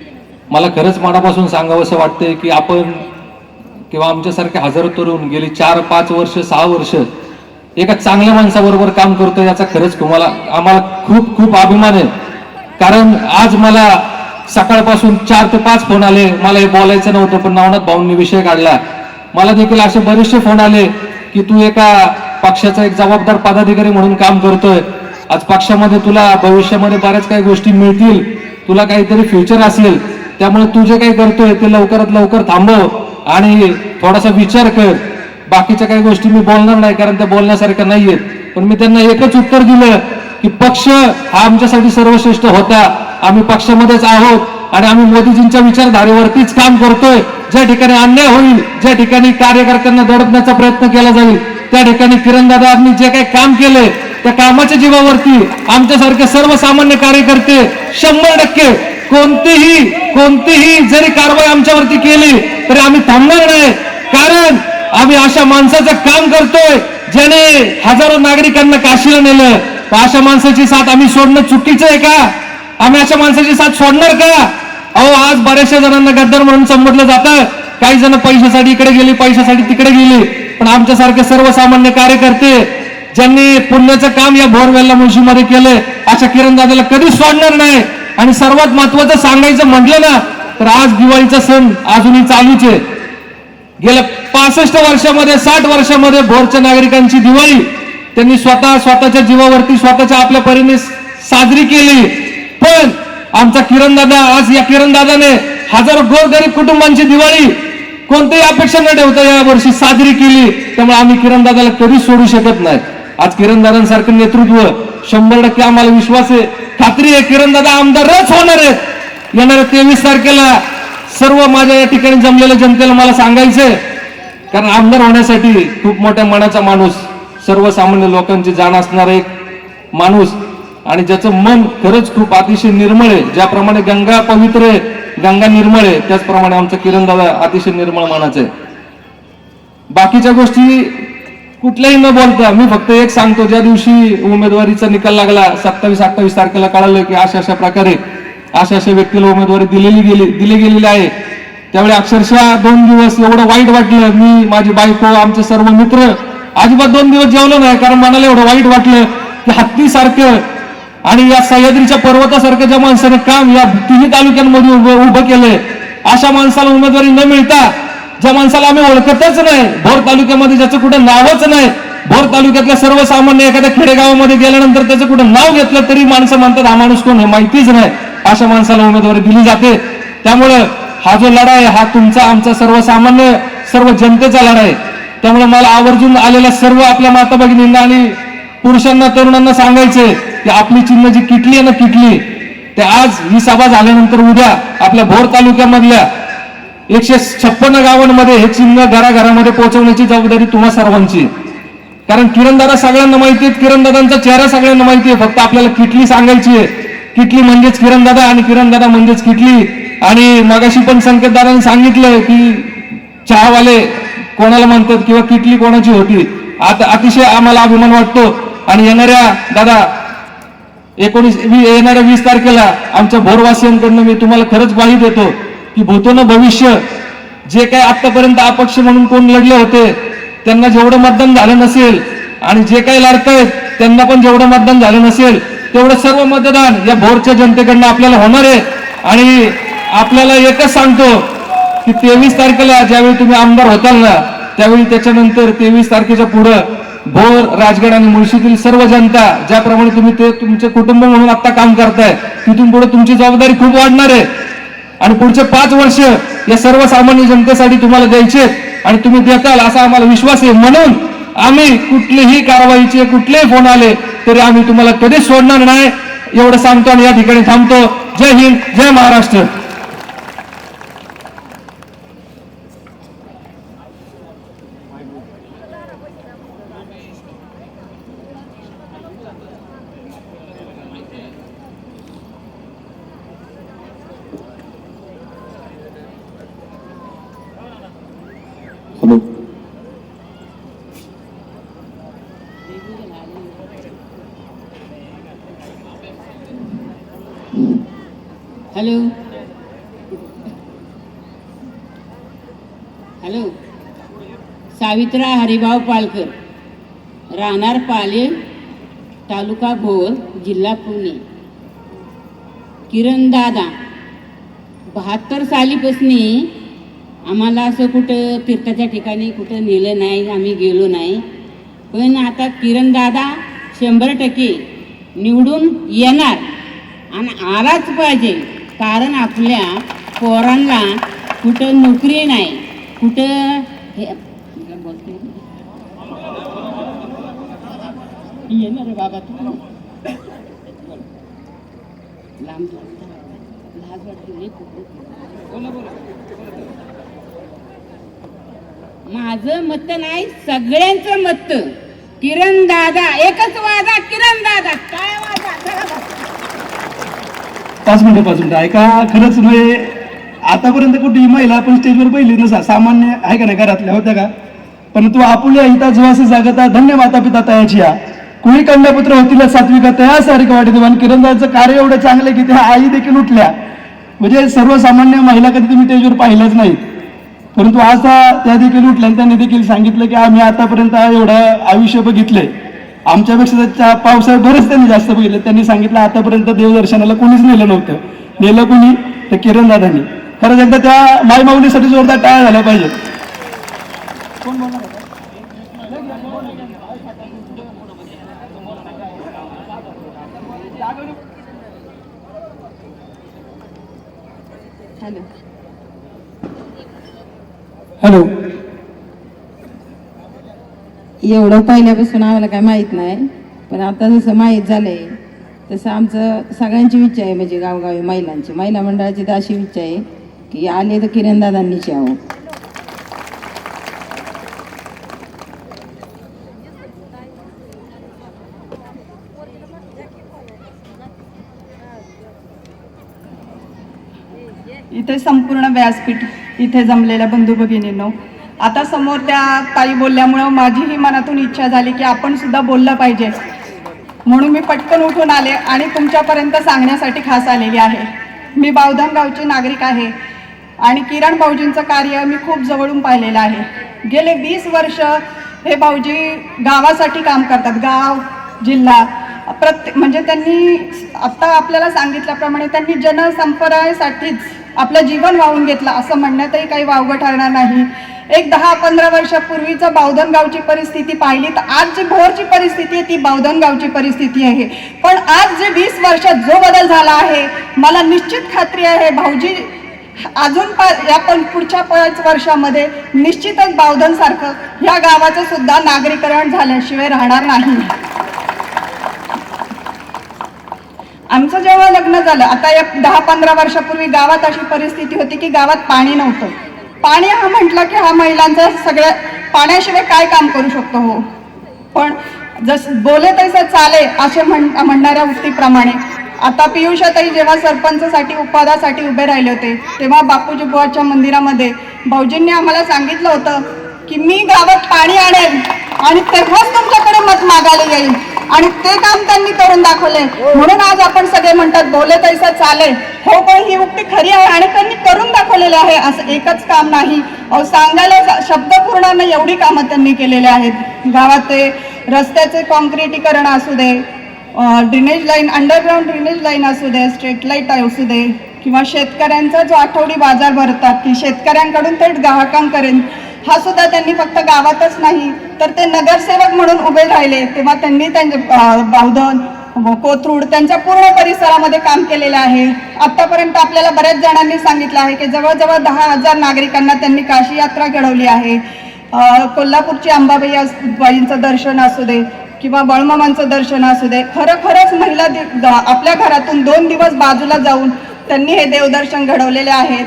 मला खरंच मनापासून सांगावंसं वाटतंय की आपण किंवा आमच्यासारखे हजारो तरुण गेली 4-5 वर्ष 6 वर्ष एका चांगल्या माणसाबरोबर काम करतोय याचा खरंच आम्हाला खूप खूप अभिमान आहे. कारण आज मला सकाळपासून 4 ते 5 फोन आले. मला हे बोलायचं नव्हतं पण नवनाथ भाऊंनी विषय काढला. मला देखील असे बरेचसे फोन आले की तू एका पक्षाचा एक जबाबदार पदाधिकारी म्हणून काम करतोय. आज पक्षामध्ये तुला भविष्यामध्ये बऱ्याच काही गोष्टी मिळतील, तुला काहीतरी फ्युचर असेल, त्यामुळे तू जे काही करतोय ते लवकरात लवकर थांबव आणि थोडासा विचार कर. बाकीच्या काही गोष्टी मी बोलणार नाही कारण त्या बोलण्यासारख्या नाहीयेत. पण मी त्यांना एकच उत्तर दिलं की पक्ष हा आमच्यासाठी सर्वश्रेष्ठ होता. आम्ही पक्षामध्येच आहोत आणि आम्ही मोदीजींच्या विचारधारेवरतीच काम करतोय. ज्या ठिकाणी अन्याय होईल, ज्या ठिकाणी कार्यकर्त्यांना दडपण्याचा प्रयत्न केला जाईल त्या ठिकाणी किरणदादांनी जे काही काम केलंय त्या कामाच्या जीवावरती आमच्यासारखे सर्वसामान्य कार्यकर्ते 100% कोणतीही जरी कारवाई आमच्यावरती केली तरी आम्ही थांबणार नाही. कारण आम्ही अशा माणसाचं काम करतोय ज्याने हजारो नागरिकांना काशीला नेलं. अशा माणसाची साथ आम्ही सोडणं चुकीचं आहे का? आम्ही अशा माणसाची साथ सोडणार का? अहो आज बऱ्याचशा जणांना गद्दार म्हणून संबोधलं जातं. काही जण पैशासाठी इकडे गेले, पैशासाठी तिकडे गेले. पण आमच्यासारखे सर्वसामान्य कार्यकर्ते ज्यांनी पुण्याचं काम या बोरवेलला मुळशीमध्ये केलंय अशा किरणदादाला कधीच सोडणार नाही. आणि सर्वात महत्वाचं सांगायचं म्हटलं ना तर आज दिवाळीचा सण अजूनही चालूच आहे. गेल्या 65 वर्षामध्ये 60 वर्षामध्ये भोरच्या नागरिकांची दिवाळी त्यांनी स्वतःच्या जीवावरती स्वतःच्या आपल्या परीने साजरी केली. पण आमचा किरण दादा, आज या किरण दादाने हजारो गोरगरीब कुटुंबांची दिवाळी कोणत्याही अपेक्षा न ठेवता या वर्षी साजरी केली. त्यामुळे आम्ही किरण दादाला कधीच सोडू शकत नाही. आज किरण दादांसारखं नेतृत्व 100% आम्हाला विश्वास आहे, खात्री आहे, किरण दादा आमदारच होणार आहेत. येणाऱ्या 23 तारखेला सर्व माझ्या या ठिकाणी जमलेल्या जनतेला मला सांगायचंय, कारण आमदार होण्यासाठी खूप मोठ्या मनाचा माणूस, सर्वसामान्य लोकांची जाण असणारा एक माणूस आणि ज्याचं मन खरंच खूप अतिशय निर्मळ आहे. ज्याप्रमाणे गंगा पवित्र आहे, गंगा निर्मळ आहे, त्याचप्रमाणे आमचा किरण दादा अतिशय निर्मळ मनाचा आहे. बाकीच्या गोष्टी कुठल्याही न बोलता मी फक्त एक सांगतो, ज्या दिवशी उमेदवारीचा निकाल लागला 27-28 तारखेला कळालं की अशा प्रकारे अशा व्यक्तीला उमेदवारी दिली गेलेली आहे, त्यावेळी अक्षरशः 2 दिवस एवढं वाईट वाटलं. मी, माझी बायको, आमचे सर्व मित्र अजिबात 2 दिवस जेवलो नाही, कारण मनाला एवढं वाईट वाटलं की हत्तीसारखं आणि या सह्याद्रीच्या पर्वतासारखं ज्या माणसाने काम या तिन्ही तालुक्यांमध्ये उभं केलंय, अशा माणसाला उमेदवारी न मिळता, ज्या माणसाला आम्ही ओळखतच नाही, भोर तालुक्यामध्ये ज्याचं कुठं नावच नाही, भोर तालुक्यातल्या सर्वसामान्य एखाद्या खेडेगावामध्ये गेल्यानंतर त्याचं कुठं नाव घेतलं तरी माणसं म्हणतात हा माणूस कोण आहे माहितीच नाही, अशा माणसाला उमेदवारी दिली जाते. त्यामुळं हा जो लढा आहे हा तुमचा, आमचा, सर्वसामान्य सर्व जनतेचा लढा आहे. त्यामुळे मला आवर्जून आलेल्या सर्व आपल्या माता भगिनींना आणि पुरुषांना, तरुणांना सांगायचंय की आपली चिन्ह जी किटली आहे ना, किटली, ते आज ही सभा झाल्यानंतर उद्या आपल्या भोर तालुक्यामधल्या 156 गावांमध्ये हे चिन्ह घराघरामध्ये पोहोचवण्याची जबाबदारी तुम्हा सर्वांची. कारण किरणदादा सगळ्यांना माहिती आहे, किरणदादांचा चेहरा सगळ्यांना माहिती आहे, फक्त आपल्याला किटली सांगायची आहे. किटली म्हणजेच किरणदादा आणि किरणदादा म्हणजेच किटली. आणि मगाशी पण संकेतदारांनी सांगितलं की चहावाले कोणाला म्हणतात किंवा किटली कोणाची होती. आता अतिशय आम्हाला अभिमान वाटतो. आणि येणाऱ्या 20 तारखेला आमच्या भोरवासियांकडनं मी तुम्हाला खरंच ग्वाही देतो की भूतोनं भविष्य जे काही आतापर्यंत अपक्ष म्हणून कोण लढले होते त्यांना जेवढं मतदान झालं नसेल आणि जे काही लढतायत त्यांना पण जेवढं मतदान झालं नसेल तेवढं सर्व मतदान या भोरच्या जनतेकडनं आपल्याला होणार आहे. आणि आपल्याला एकच सांगतो की 23 तारखेला ज्यावेळी तुम्ही आमदार होताल ना, त्यावेळी त्याच्यानंतर 23 तारखेच्या पुढं भोर, राजगड आणि मुळशीतील सर्व जनता, ज्याप्रमाणे तुम्ही ते तुमचे कुटुंब म्हणून आता काम करताय, तिथून पुढे तुमची जबाबदारी खूप वाढणार आहे. आणि पुढचे 5 वर्ष या सर्वसामान्य जनतेसाठी तुम्हाला द्यायचे आणि तुम्ही देताल असा आम्हाला विश्वास आहे. म्हणून आम्ही कुठलीही कारवाईचे कुठलेही फोन आले तरी आम्ही तुम्हाला कधीच सोडणार नाही, एवढं सांगतो आणि या ठिकाणी थांबतो. जय हिंद, जय Maharashtra. Hello. Hello hello Savitra Haribhau Palkar, राहणार पाले, तालुका भोर, जिल्हा पुणे. किरण दादा 72 सालीपासून आम्हाला असं कुठं तीर्थाच्या ठिकाणी कुठं नेलं नाही, आम्ही गेलो नाही. पण आता किरण दादा 100% निवडून येणार आणि आलाच पाहिजे. कारण आपल्या पोरांना कुठं नोकरी नाही, कुठं हे बोलते येणार बाबा तू लांब लाज वाटते. माझं मत नाही, सगळ्यांचं मत किरण दादा. एकच वादा, किरण दादा. काय वादा? 5 मिनिटं ऐका. खरंच म्हणजे आतापर्यंत कुठेही महिला आपण स्टेजवर पहिली नसा, सामान्य आहे का नाही घरातल्या होत्या का, परंतु आपुल्या हिता जीवासी जागता धन्य माता पिता तयाची या कुणी कन्यापुत्र होतील सात्विका तयासारखं वाटते. पण किरणदाचं कार्य एवढं चांगलं की त्या आई देखील उठल्या. म्हणजे सर्वसामान्य महिला कधी तुम्ही स्टेजवर पाहिल्याच नाहीत, परंतु आज त्या देखील उठल्या आणि त्यांनी देखील सांगितलं की आम्ही आतापर्यंत एवढं आयुष्य बघितलंय, आमच्यापेक्षा पावसाळ्यात बरेच त्यांनी जास्त बघितलं. त्यांनी सांगितलं आतापर्यंत देवदर्शनाला कोणीच नेलं नव्हतं, नेलं कोणी तर किरण दादांनी. खरंच एकदा त्या माय माऊलीसाठी जोरदार टाळ्या झाल्या पाहिजेत. हॅलो. एवढं पहिल्यापासून आम्हाला काय माहीत नाही, पण आता जसं माहीत झालंय तसं आमचं सगळ्यांची इच्छा आहे, म्हणजे गावगावी महिलांची, महिला मंडळाची तर अशी इच्छा आहे की आले तर किरणदादांनीच यावं. इथे संपूर्ण व्यासपीठ, इथे जमलेल्या बंधू भगिनींनो, आता समोर त्या ताई बोलल्यामुळं माझीही मनातून इच्छा झाली की आपण सुद्धा बोललं पाहिजे, म्हणून मी पटकन उठून आले आणि तुमच्यापर्यंत सांगण्यासाठी खास आलेली आहे. मी बावधन गावची नागरिक आहे आणि किरण भाऊजींचं कार्य मी खूप जवळून पाहिलेलं आहे. गेले 20 वर्ष हे भाऊजी गावासाठी काम करतात, गाव, जिल्हा, म्हणजे त्यांनी आत्ता आपल्याला सांगितल्याप्रमाणे त्यांनी जनसंपर्कासाठीच आपलं जीवन वाहून घेतलं असं म्हणण्यातही काही वावगं ठरणार नाही. एक 10-15 वर्षापूर्वीचं बावधन गावची परिस्थिती पाहिली तर आज जी भोरची परिस्थिती आहे ती बावधन गावची परिस्थिती आहे. पण आज जे 20 वर्षात जो बदल झाला आहे, मला निश्चित खात्री आहे भाऊजी अजून या पण पुढच्या 5 वर्षामध्ये निश्चितच बावधन सारखं या गावाचं सुद्धा नागरीकरण झाल्याशिवाय राहणार नाही. आमचं जेव्हा लग्न झालं, आता एक 10-15 वर्षापूर्वी गावात अशी परिस्थिती होती की गावात पाणी नव्हतं. पाणी हा म्हटलं की हा महिलांचा सगळ्या, पाण्याशिवाय काय काम करू शकतो हो. पण जसं बोले तसं चाले असे म्हणणाऱ्या उक्तीप्रमाणे आता पियुषाताई जेव्हा सरपंचसाठी उपपदासाठी उभे राहिले होते तेव्हा बापूजी बुवाच्या मंदिरामध्ये भाऊजींनी आम्हाला सांगितलं होतं की मी गावात पाणी आणेन आणि तेव्हाच तुमच्याकडे मत मागायला येईल, आणि ते काम त्यांनी करून दाखवले. म्हणून आज आपण सगळे म्हणतात बोले तैसा चाले हो, पण ही उक्ती खरी आहे आणि त्यांनी करून दाखवलेले आहे. असं एकच काम नाही, सांगायला शब्द पूर्ण नाही एवढी कामं त्यांनी केलेली आहेत. गावात ते रस्त्याचे कॉन्क्रिटीकरण असू दे, drainage line, underground drainage line असू दे, स्ट्रीट लाईट असू दे, किंवा शेतकऱ्यांचा जो आठवडी बाजार भरतात की शेतकऱ्यांकडून थेट ग्राहकांपर्यंत, हा सुद्धा त्यांनी फक्त गावातच नाही तर ते नगरसेवक म्हणून उभे राहिले तेव्हा त्यांनी त्यांचे बावधन, कोथरूड, त्यांच्या पूर्ण परिसरामध्ये काम केलेलं आहे. आतापर्यंत आपल्याला बऱ्याच जणांनी सांगितलं आहे की जवळजवळ 10,000 नागरिकांना त्यांनी काशी यात्रा घडवली आहे. कोल्हापूरची अंबाबाईंचं दर्शन असू दे किंवा बळमामांचं दर्शन असू दे, खरंच महिला आपल्या घरातून 2 दिवस बाजूला जाऊन त्यांनी हे देवदर्शन घडवलेले आहेत.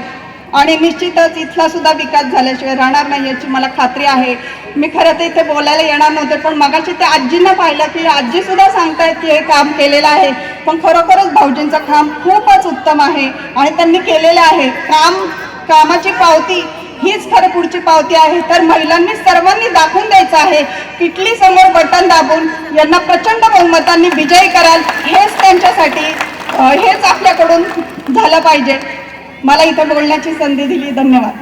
आणि निश्चितच इथला सुद्धा विकास झाल्याशिवाय राहणार नाही याची मला खात्री आहे. मी खरं तर इथे बोलायला येणार नव्हते, पण मगाशी ते आजींना पाहिलं की आजी सुद्धा सांगतायत की हे काम केलेलं आहे, पण खरोखरच भाऊजींचं काम खूपच उत्तम आहे आणि त्यांनी केलेलं आहे. कामाची पावती हीच खरं पुढची पावती आहे. तर महिलांनी सर्वांनी दाखवून द्यायचं आहे, किटली समोर बटन दाबून यांना प्रचंड बहुमतांनी विजयी कराल, हेच त्यांच्यासाठी, हेच आपल्याकडून झालं पाहिजे. मला इथे बोलण्याची संधी दिली, धन्यवाद.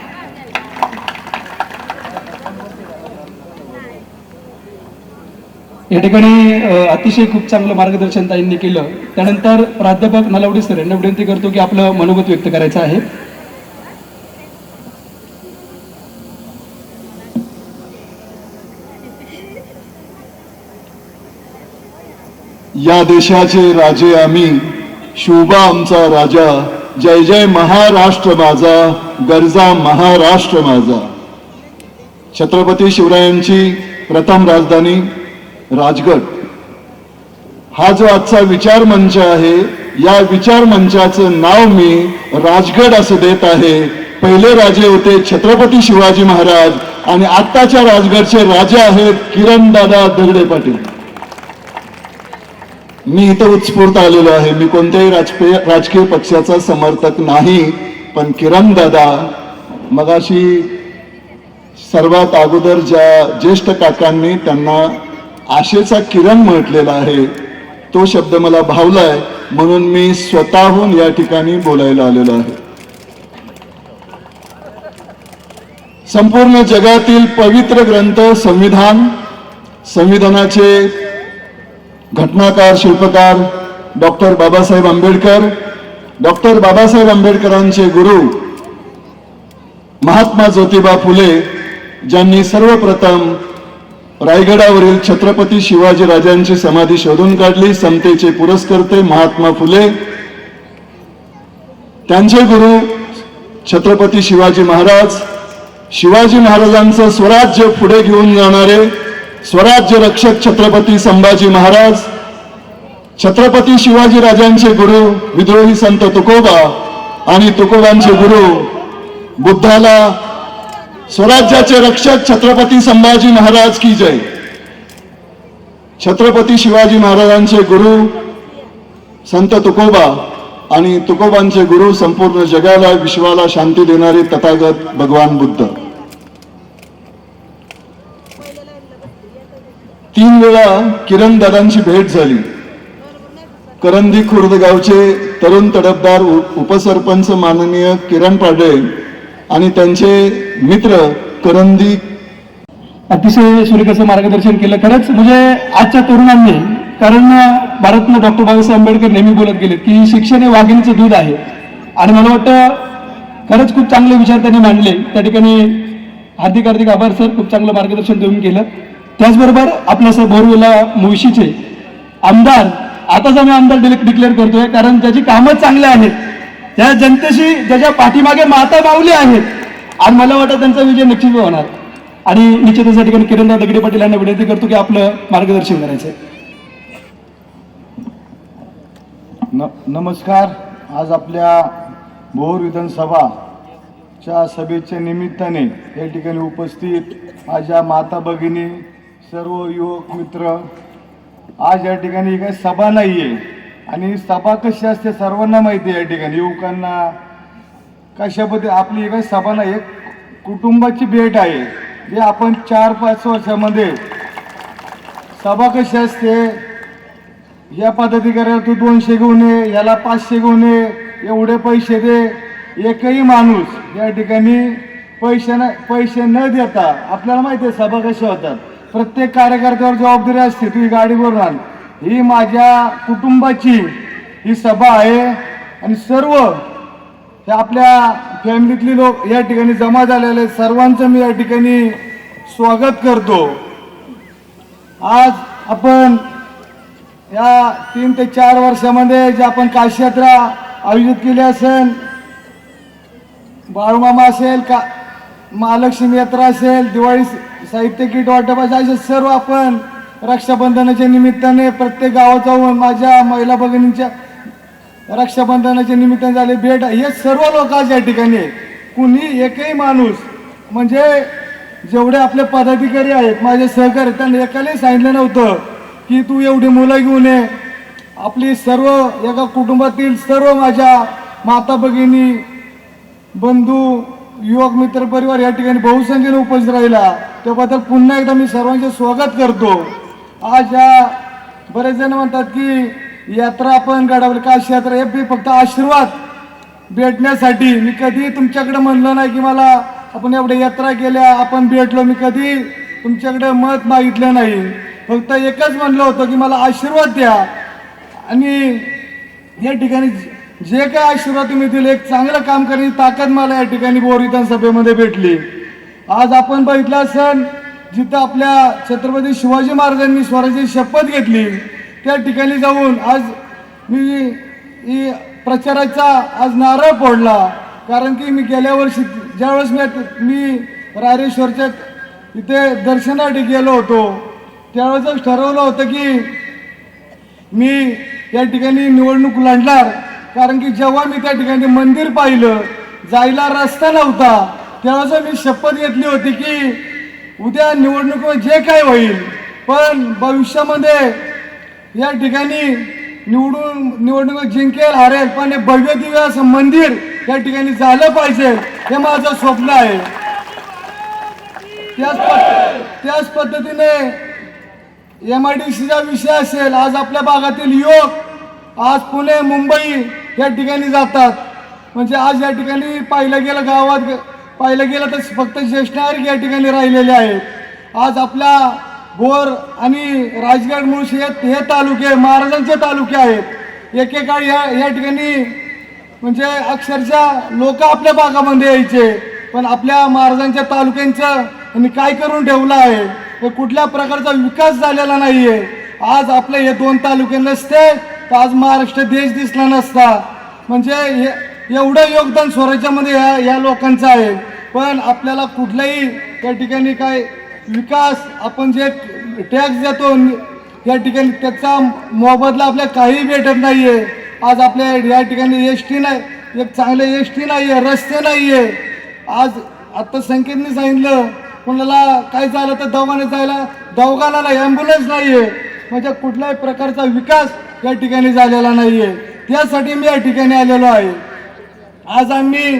या ठिकाणी अतिशय खूप चांगलं मार्गदर्शन ताईंनी केलं. त्यानंतर प्राध्यापक नलावडे सर यांना विनंती करतो की आपलं मनोगत व्यक्त करायचं आहे. या देशाचे राजे आम्ही, शोभा आमचा राजा, जय जय महाराष्ट्र माझा, गरजा महाराष्ट्र माझा. छत्रपती शिवरायांची प्रथम राजधानी राजगड, हा जो आजचा विचार मंच आहे, या विचार मंचाचं नाव मी राजगड असं देत आहे. पहिले राजे होते छत्रपती शिवाजी महाराज आणि आत्ताच्या राजगडचे राजे आहेत किरणदादा दगडे पाटील. मी इथं उत्स्फूर्त आलेलो आहे. मी कोणत्याही राजकीय पक्षाचा समर्थक नाही, पण किरणदादा, मगाशी सर्वात अगोदर ज्या ज्येष्ठ काकांनी त्यांना आशेचा किरण म्हटलेला आहे, तो शब्द मला भावलाय, म्हणून मी स्वतःहून या ठिकाणी बोलायला आलेलो आहे. संपूर्ण जगातील पवित्र ग्रंथ संविधान, संविधानाचे घटनाकार, शिल्पकार डॉक्टर बाबासाहेब आंबेडकर, डॉक्टर बाबासाहेब आंबेडकरांचे गुरु महात्मा ज्योतिबा फुले, ज्यांनी सर्वप्रथम रायगडावरील छत्रपती शिवाजी राजांची समाधी शोधून काढली, समतेचे पुरस्कर्ते महात्मा फुले, त्यांचे गुरु छत्रपती शिवाजी महाराज, शिवाजी महाराजांचं स्वराज्य पुढे घेऊन जाणारे स्वराज्य रक्षक छत्रपती संभाजी महाराज, छत्रपती शिवाजी राजांचे गुरु विद्रोही संत तुकोबा आणि तुकोबांचे गुरु बुद्धाला स्वराज्याचे रक्षक छत्रपती संभाजी महाराज की जय. छत्रपती शिवाजी महाराजांचे गुरु संत तुकोबा आणि तुकोबांचे गुरु संपूर्ण जगाला विश्वाला शांती देणारे तथागत भगवान बुद्ध. 3 वेळा किरण दादांची भेट झाली. करंदी खुर्द गावचे तरुण तडफदार उपसरपंच माननीय किरण पाडे आणि त्यांचे मित्र करंदी अतिशय सुरेखाचं मार्गदर्शन केलं. खरंच म्हणजे आजच्या तरुणांनी, कारण भारतरत्न डॉक्टर बाबासाहेब आंबेडकर नेहमी बोलत गेले की शिक्षण हे वाघिणीचं दूध आहे, आणि मला वाटतं खरंच खूप चांगले विचार त्यांनी मांडले. त्या ठिकाणी हार्दिक हार्दिक आभार सर, खूप चांगलं मार्गदर्शन देऊन केलं. त्याचबरोबर आपल्या सर बोरवेला मुळशीचे आमदार, आताच आम्ही आमदार डिक्लेअर करतोय, कारण त्याची कामं चांगली आहेत, त्या जनतेशी ज्याच्या पाठीमागे माता माऊली आहेत, आणि मला वाटतं त्यांचा विजय निश्चित होणार. आणि निश्चितच या ठिकाणी किरण दगडे पाटील यांना विनंती करतो की आपलं मार्गदर्शन करायचं आहे. नमस्कार. आज आपल्या भोर विधानसभाच्या सभेच्या निमित्ताने या ठिकाणी उपस्थित माझ्या माता भगिनी, सर्व युवक मित्र, आज या ठिकाणी काही सभा नाही आहे, आणि सभा कशी असते सर्वांना माहिती आहे. या ठिकाणी युवकांना कशा पद्धती आपली काही सभा नाही, एक कुटुंबाची भेट आहे, जे आपण 4-5 वर्षामध्ये सभा कशी असते, या पद्धती करायला तू 200 घेऊन ये, याला 500 घेऊन ये, एवढे पैसे दे. एकही माणूस या ठिकाणी पैसे न देता, आपल्याला माहिती आहे सभा कशा होतात, प्रत्येक कार्यकर्त्यावर जबाबदारी असते, तू ही गाडीवर आण, ही माझ्या कुटुंबाची ही सभा आहे, आणि सर्व हे आपल्या फॅमिलीतली लोक या ठिकाणी जमा झालेले सर्वांचं मी या ठिकाणी स्वागत करतो. आज आपण या 3 ते 4 वर्षामध्ये जे आपण काशी यात्रा आयोजित केली असेल, बाळूमामा असेल, का महालक्ष्मी यात्रा असेल, दिवाळी साहित्य किट वाटप असे सर्व आपण रक्षाबंधनाच्या निमित्ताने प्रत्येक गावात जाऊन माझ्या महिला भगिनींच्या रक्षाबंधनाच्या निमित्ताने झाले भेट, हे सर्व लोक आज या ठिकाणी, कुणी एकही माणूस म्हणजे जेवढे आपले पदाधिकारी आहेत, माझे सहकारी, त्यांनी एकालाही सांगितलं नव्हतं की तू एवढी मुलं घेऊन ये. आपली सर्व एका कुटुंबातील सर्व माझ्या माता भगिनी, बंधू, युवक मित्र परिवार या ठिकाणी बहुसंख्येने उपस्थित राहिला, त्याबद्दल पुन्हा एकदा मी सर्वांचे स्वागत करतो. आज या बरेच जण म्हणतात की यात्रा आपण घडवली, काशी यात्रा, हे फक्त आशीर्वाद भेटण्यासाठी. मी कधी तुमच्याकडे म्हणलं नाही की मला आपण एवढ्या यात्रा केल्या, आपण भेटलो, मी कधी तुमच्याकडे मत मागितलं नाही, फक्त एकच म्हणलं होतं की मला आशीर्वाद द्या. आणि या ठिकाणी जे काय आशीर्वाद तुम्ही दिले, एक चांगलं काम करण्याची ताकद मला या ठिकाणी बोर विधानसभेमध्ये भेटली. आज आपण बघितलं असेल, जिथं आपल्या छत्रपती शिवाजी महाराजांनी स्वराज्याची शपथ घेतली, त्या ठिकाणी जाऊन आज मी प्रचाराचा आज नारळ फोडला. कारण की मी गेल्या वर्षी ज्यावेळेस मी रायरेश्वरच्या इथे दर्शनासाठी गेलो होतो, त्यावेळेसच ठरवलं होतं की मी या ठिकाणी निवडणूक लढणार. कारण की जेव्हा मी त्या ठिकाणी मंदिर पाहिलं, जायला रस्ता नव्हता, त्यावेळेस मी शपथ घेतली होती की उद्या निवडणुकीमध्ये जे काय होईल, पण भविष्यामध्ये या ठिकाणी निवडणूक जिंकेल हारेल, पण हे भव्य दिव्य असं मंदिर या ठिकाणी झालं पाहिजे, हे माझं स्वप्न आहे. त्याच पद्धतीने MIDCचा विषय असेल, आज आपल्या भागातील युवक आज पुणे मुंबई या ठिकाणी जातात. म्हणजे आज या ठिकाणी पाहिलं गेलं, गावात पाहिलं गेलं तर फक्त ज्येष्ठ नागरिक या ठिकाणी राहिलेले आहेत. आज आपल्या भोर आणि राजगड मुळशी हे तालुके महाराजांचे तालुके आहेत. एकेकाळी या ठिकाणी म्हणजे अक्षरशः लोक आपल्या भागामध्ये यायचे, पण आपल्या महाराजांच्या तालुक्यांचं यांनी काय करून ठेवलं आहे, तर कुठल्या प्रकारचा विकास झालेला नाहीये. आज आपले हे 2 तालुके नसते तर आज महाराष्ट्र देश दिसला नसता. म्हणजे एवढं योगदान स्वराज्यामध्ये या लोकांचं आहे, पण आपल्याला कुठलाही त्या ठिकाणी काय विकास, आपण जे टॅक्स देतो या ठिकाणी त्याचा मोबदला आपल्याला काही भेटत नाही आहे. आज आपल्या या ठिकाणी एस टी नाही, एक चांगले एस टी नाही आहे, रस्ते नाही आहे. आज आत्ता संकेतने सांगितलं कोणाला काय झालं तर दवाखान्यात जायला दवाखान्याला ॲम्ब्युलन्स नाही आहे. म्हणजे कुठल्याही प्रकारचा विकास या ठिकाणी झालेला नाही आहे. त्यासाठी मी या ठिकाणी आलेलो आहे. आज आम्ही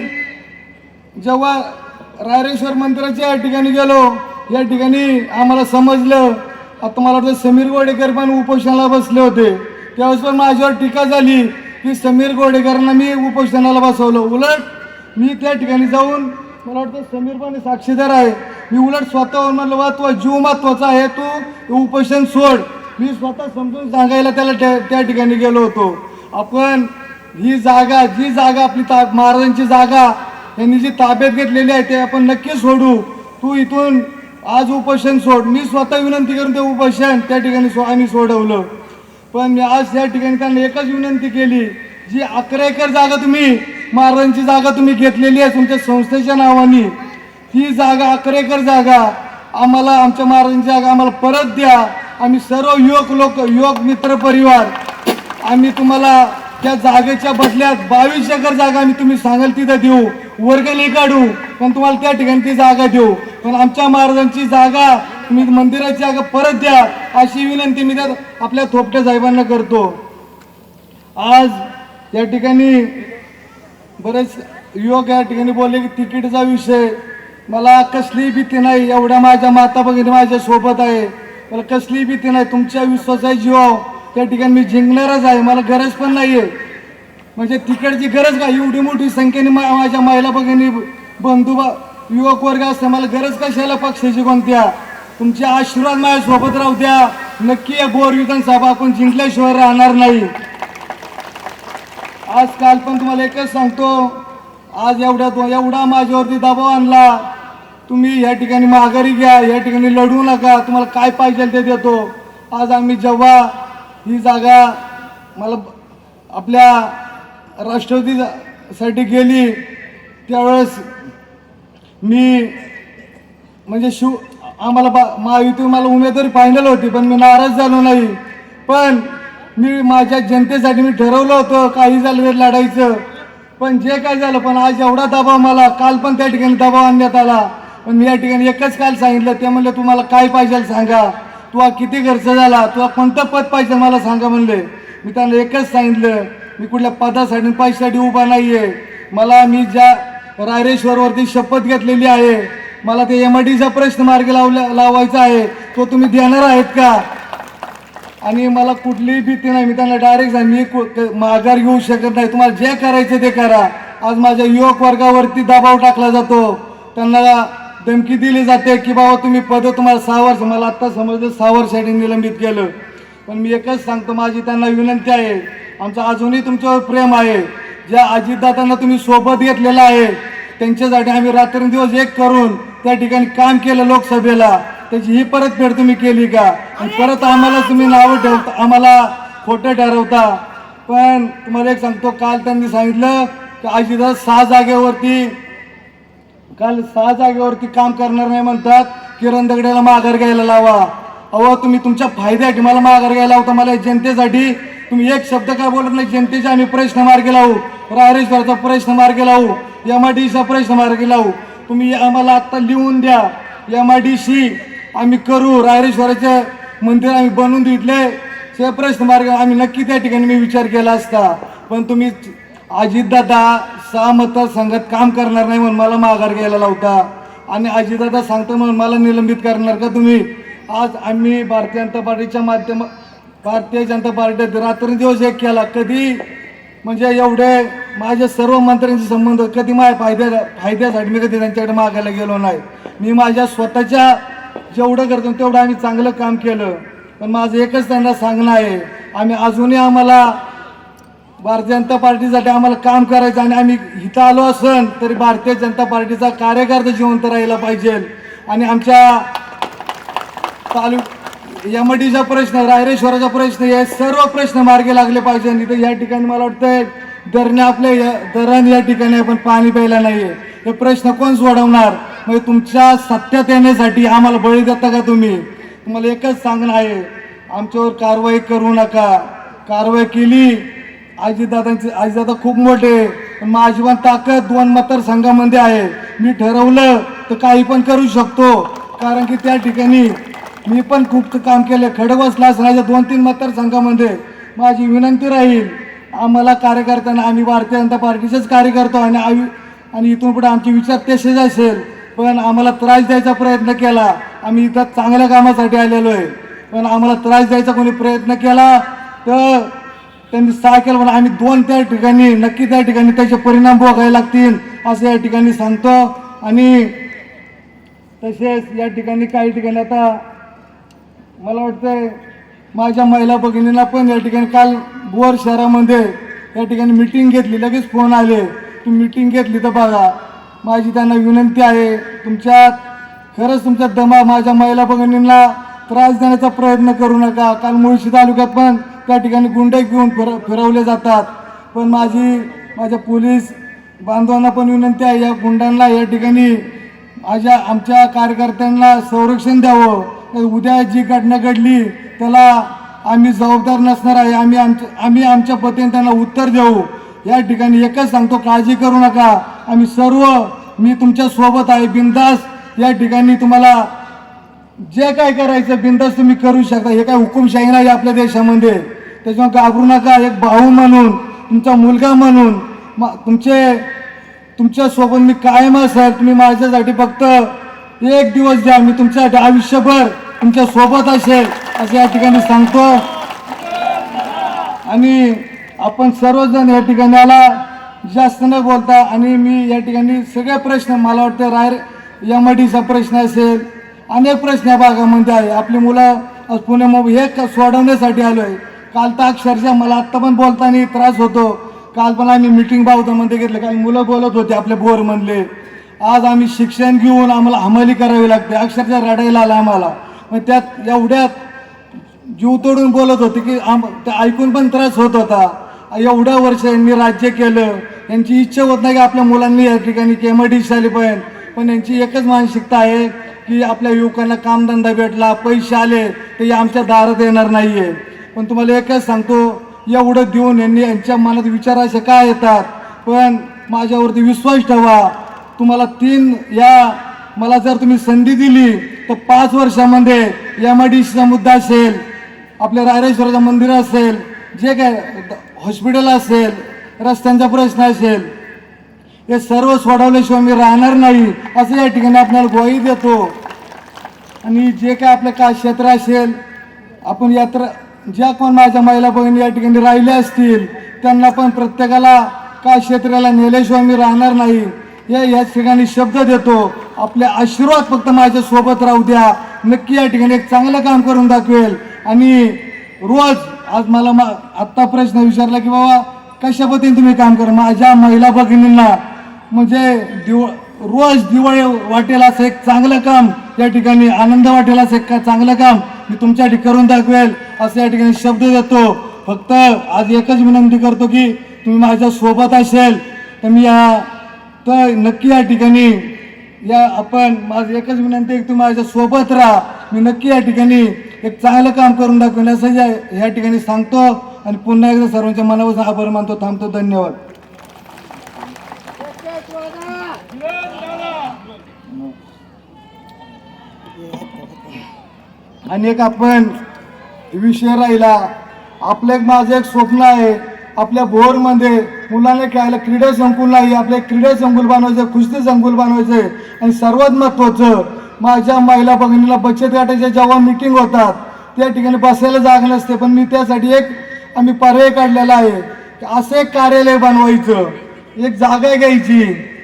जेव्हा रायरेश्वर मंदिराच्या या ठिकाणी गेलो, या ठिकाणी आम्हाला समजलं, आता मला वाटतं समीर गोडेकर पण उपोषणाला बसले होते, त्यावेळेस पण माझ्यावर टीका झाली की समीर गोडेकरांना मी उपोषणाला बसवलं. उलट मी त्या ठिकाणी जाऊन, मला वाटतं समीर पण साक्षीदार आहे, मी उलट स्वतःवर म्हणलं वा तुझा जीव महत्वाचा आहे, तू उपोषण सोड. मी स्वतः समजून सांगायला त्याला त्या ठिकाणी गेलो होतो. आपण ही जागा, जी जागा आपली महाराजांची जागा यांनी जी ताब्यात घेतलेली आहे ते आपण नक्की सोडू. तू इथून आज उपोषण सोड. मी स्वतः विनंती करून ते उपोषण त्या ठिकाणी आम्ही सोडवलं. पण मी आज या ठिकाणी त्यांना एकच विनंती केली, जी 11 एकर जागा तुम्ही महाराजांची जागा तुम्ही घेतलेली आहे तुमच्या संस्थेच्या नावाने, ती जागा 11 एकर जागा आम्हाला, आमच्या महाराजांची जागा आम्हाला परत द्या. आम्ही सर्व युवक मित्र परिवार आम्ही तुम्हाला त्या जागेच्या बदल्यात 22 एकर जागा आम्ही तुम्ही सांगाल तिथं देऊ, वर्गणी काढू, पण तुम्हाला त्या ठिकाणी ती जागा देऊ. पण आमच्या महाराजांची जागा तुम्ही मंदिराची जागा परत द्या, अशी विनंती मी त्या आपल्या थोपटे साहेबांना करतो. आज या ठिकाणी बरेच युवक या ठिकाणी बोलले की तिकीटचा विषय, मला कसलीही भीती नाही, एवढ्या माझ्या माता भगिनी माझ्या सोबत आहे, मला कसलीही भीती नाही. तुमच्या विश्वासाच्या जीवावर त्या ठिकाणी मी जिंकणारच आहे, मला गरज पण नाही आहे. म्हणजे तिकीटची गरज का, एवढी मोठी संख्येने माझ्या महिला भगिनी बंधू युवक वर्ग असते, मला गरज कशाला पक्षाची कोणत्या. तुमचे आशीर्वाद माझ्यासोबत राहू द्या. नक्की या बोर विधानसभा आपण जिंकल्याशिवाय राहणार नाही. आज काल पण तुम्हाला एकच सांगतो, आज एवढा माझ्यावरती दबाव आणला, तुम्ही या ठिकाणी माघारी घ्या, या ठिकाणी लढू नका, तुम्हाला काय पाहिजे ते देतो. आज आम्ही जेव्हा ही जागा मला आपल्या राष्ट्रवादीसाठी गेली त्यावेळेस मी म्हणजे आम्हाला महायुती मला उमेदवारी फायनल होती, पण मी नाराज झालो नाही. पण मी माझ्या जनतेसाठी मी ठरवलं होतं काही झालं तरी लढायचं, पण जे काय झालं. पण आज एवढा दबाव मला, काल पण त्या ठिकाणी दबाव आणण्यात आला, पण मी या ठिकाणी एकच काल सांगितलं, ते म्हणले तुम्हाला काय पाहिजे सांगा, तुला किती खर्च झाला, तुला कोणतं पद पाहिजे मला सांगा म्हणले. मी त्यांना एकच सांगितलं, मी कुठल्या पदासाठी पैशासाठी उभा नाही आहे. मी ज्या रायरेश्वरवरती शपथ घेतलेली आहे, मला ते MIDचा प्रश्न मार्गी लावायचा आहे, तो तुम्ही देणार आहेत का. आणि मला कुठलीही भीती नाही. मी त्यांना डायरेक्ट सांगितलं मी माघार घेऊ शकत नाही, तुम्हाला जे करायचं ते करा. आज माझ्या युवक वर्गावरती दबाव टाकला जातो, त्यांना धमकी दिली जाते की बाबा तुम्ही पद तुम्हाला 6 वर्ष, मला आत्ता समजलं 6 वर्षासाठी निलंबित केलं. पण मी एकच सांगतो, माझी त्यांना विनंती आहे, आमचं अजूनही तुमच्यावर प्रेम आहे. ज्या अजितदादांना तुम्ही सोबत घेतलेलं आहे त्यांच्यासाठी आम्ही रात्रंदिवस एक करून त्या ठिकाणी काम केलं लोकसभेला, त्याची ही परतफेड तुम्ही केली का. आणि परत आम्हाला तुम्ही नावं ठेवता, आम्हाला खोटं ठरवता. पण तुम्हाला एक सांगतो, काल त्यांनी सांगितलं की अजितदादा 6 जागेवरती काम करणार नाही म्हणतात, किरण दगडेला माघार घ्यायला लावा. अहो तुम्ही तुमच्या फायद्यासाठी मला माघार घ्यायला लावता, मला जनतेसाठी तुम्ही एक शब्द काय बोलत नाही. जनतेचे आम्ही प्रश्न मार्गी लावू, रायरेश्वरचा प्रश्न मार्गी लावू, MIDचा प्रश्न मार्गी लावू. तुम्ही आम्हाला आत्ता लिहून द्या, MIDC आम्ही करू, रायरेश्वराचे मंदिर आम्ही बनवून दिले, ते प्रश्न मार्ग आम्ही नक्की त्या ठिकाणी मी विचार केला असता. पण तुम्ही अजितदादा 6 मतदारसंघात काम करणार नाही म्हणून मला माघार घ्यायला लावता, आणि अजितदादा सांगतो म्हणून मला निलंबित करणार का तुम्ही. आज आम्ही भारतीय जनता पार्टीत रात्रंदिवस एक केला. कधी म्हणजे एवढे माझ्या सर्व मंत्र्यांचे संबंध कधी माझ्या फायद्यासाठी मी कधी त्यांच्याकडे मागायला गेलो नाही. मी माझ्या स्वतःच्या जेवढं करतो तेवढं आम्ही चांगलं काम केलं. पण माझं एकच त्यांना सांगणं आहे, आम्ही अजूनही आम्हाला भारतीय जनता पार्टीसाठी आम्हाला काम करायचं, आणि आम्ही इथं आलो असन तरी भारतीय जनता पार्टीचा कार्यकर्ता जिवंत राहिला पाहिजे. आणि आमच्या MIDचा प्रश्न, रायरेश्वराचा प्रश्न, हे सर्व प्रश्न मार्गी लागले पाहिजे. आणि या ठिकाणी मला वाटतंय धरण या ठिकाणी आपण पाणी प्यायला नाहीये. हे प्रश्न कोण सोडवणार? म्हणजे तुमच्या सत्तेत येण्यासाठी आम्हाला बळी देता का तुम्ही? तुम्हाला एकच सांगणं आहे, आमच्यावर कारवाई करू नका. कारवाई केली, आजीदादा खूप मोठे, पण माझी पण ताकद 2 मतदारसंघामध्ये आहे. मी ठरवलं तर काही पण करू शकतो, कारण की त्या ठिकाणी मी पण खूप काम केले. खडकवासला असण्याच्या 2-3 मतदारसंघामध्ये. माझी विनंती राहील, आम्हाला कार्यकर्त्यांना, आम्ही भारतीय जनता पार्टीचेच कार्यकर्तो आणि इथून पुढे आमचे विचार तसेच असेल, पण आम्हाला त्रास द्यायचा प्रयत्न केला. आम्ही इथं चांगल्या कामासाठी आलेलो आहे, पण आम्हाला त्रास द्यायचा कोणी प्रयत्न केला तर त्यांनी केलं, पण आम्ही 2 त्या ठिकाणी नक्की त्या ठिकाणी त्याचे परिणाम भोगावे लागतील असं या ठिकाणी सांगतो. आणि तसेच या ठिकाणी काही ठिकाणी आता मला वाटतंय माझ्या महिला भगिनींना पण या ठिकाणी काल बोर शहरामध्ये या ठिकाणी मिटिंग घेतली, लगेच फोन आले की मिटिंग घेतली तर बघा. माझी त्यांना विनंती आहे, खरंच तुमच्या दमा माझ्या महिला भगिनींना त्रास देण्याचा प्रयत्न करू नका. काल मुळशी तालुक्यात पण त्या ठिकाणी गुंडे घेऊन फिरवले जातात. पण माझ्या पोलीस बांधवांना पण विनंती आहे, या गुंडांना या ठिकाणी आमच्या कार्यकर्त्यांना संरक्षण द्यावं. उद्या जी घटना घडली त्याला आम्ही जबाबदार नसणार आहे. आम्ही आमच्या पद्धतीने त्यांना उत्तर देऊ. या ठिकाणी एकच सांगतो, काळजी करू नका. आम्ही सर्व, मी तुमच्या सोबत आहे. बिंदास या ठिकाणी तुम्हाला जे काय करायचं बिंदास तुम्ही करू शकता. हे काय हुकुमशाही नाही आपल्या देशामध्ये, त्याच्यामुळे घाबरू नका. एक भाऊ म्हणून, तुमचा मुलगा म्हणून तुमच्या सोबत मी कायम असेल. तुम्ही माझ्यासाठी फक्त 1 दिवस द्या, मी तुमच्यासाठी आयुष्यभर तुमच्या सोबत असेल असं या ठिकाणी सांगतो. आणि आपण सर्वजण या ठिकाणी आला, जास्त न बोलता, आणि मी या ठिकाणी सगळे प्रश्न, मला वाटतं MIDचा प्रश्न असेल, अनेक प्रश्न या भागामध्ये आहे. आपली मुलं पुणे हे सोडवण्यासाठी आलो आहे. काल तर अक्षरशः मला आत्ता पण बोलताना त्रास होतो. काल पण आम्ही मिटिंग बावतामध्ये घेतलं, काल मुलं बोलत होते आपल्या बोरमधले. आज आम्ही शिक्षण घेऊन आम्हाला हमाली करावी लागते, अक्षरशः रडायला आला आम्हाला. मग त्यात एवढ्यात जीव तोडून बोलत होते की ते ऐकून पण त्रास होत होता. एवढ्या वर्ष यांनी राज्य केलं, यांची इच्छा होत नाही की आपल्या मुलांनी या ठिकाणी MID झाली पण यांची एकच मानसिकता आहे की आपल्या युवकांना कामधंदा भेटला, पैसे आले ते आमच्या दारात येणार नाहीये. पण तुम्हाला एकच सांगतो, एवढं देऊन यांच्या मनात विचार असे काय येतात. पण माझ्यावरती विश्वास ठेवा. तुम्हाला मला जर तुम्ही संधी दिली तर 5 वर्षामध्ये MIDCचा मुद्दा असेल, आपल्या रायरेश्वराचं मंदिर असेल, जे काय हॉस्पिटल असेल, रस्त्यांचा प्रश्न असेल, हे सर्व सोडवल्याशिवाय मी राहणार नाही असं या ठिकाणी आपल्याला ग्वाही देतो. आणि जे काय आपलं काय क्षेत्र असेल, आपण ज्या कोण माझ्या महिला भगिनी या ठिकाणी राहिल्या असतील त्यांना पण प्रत्येकाला काय क्षेत्राला नेल्याशिवाय मी राहणार नाही या ठिकाणी शब्द देतो. आपले आशीर्वाद फक्त माझ्या सोबत राहू द्या. नक्की या ठिकाणी एक चांगलं काम करून दाखवेल. आणि रोज आज मला आत्ता प्रश्न विचारला की बाबा कशा पद्धतीने तुम्ही काम करा, माझ्या महिला भगिनींना म्हणजे रोज दिवाळी वाटेल असं एक चांगलं काम या ठिकाणी, आनंद वाटेल असं एक चांगलं काम मी तुमच्यासाठी करून दाखवेल असं या ठिकाणी शब्द देतो. फक्त आज एकच विनंती करतो की तुम्ही माझ्या सोबत असेल तर मी तर नक्की या ठिकाणी माझी एकच विनंती आहे की तुम्ही माझ्या सोबत राहा. मी नक्की या ठिकाणी एक चांगलं काम करून दाखवेल असं या ठिकाणी सांगतो. आणि पुन्हा एकदा सर्वांच्या मनापासून आभार मानतो. थांबतो. धन्यवाद. आणि एक आपण विषय राहिला, माझं एक स्वप्न आहे, आपल्या भोरमध्ये मुलांना खेळायला क्रीडा संकुल नाही, आपले क्रीडा संकुल बनवायचं, कुस्ती संकुल बनवायचं. आणि सर्वात महत्त्वाचं, माझ्या महिला भगिनीला बचत गटाच्या जेव्हा मिटिंग होतात त्या ठिकाणी बसायला जागा नसते, पण मी त्यासाठी आम्ही पर्याय काढलेला आहे की असं एक कार्यालय बनवायचं, एक जागा घ्यायची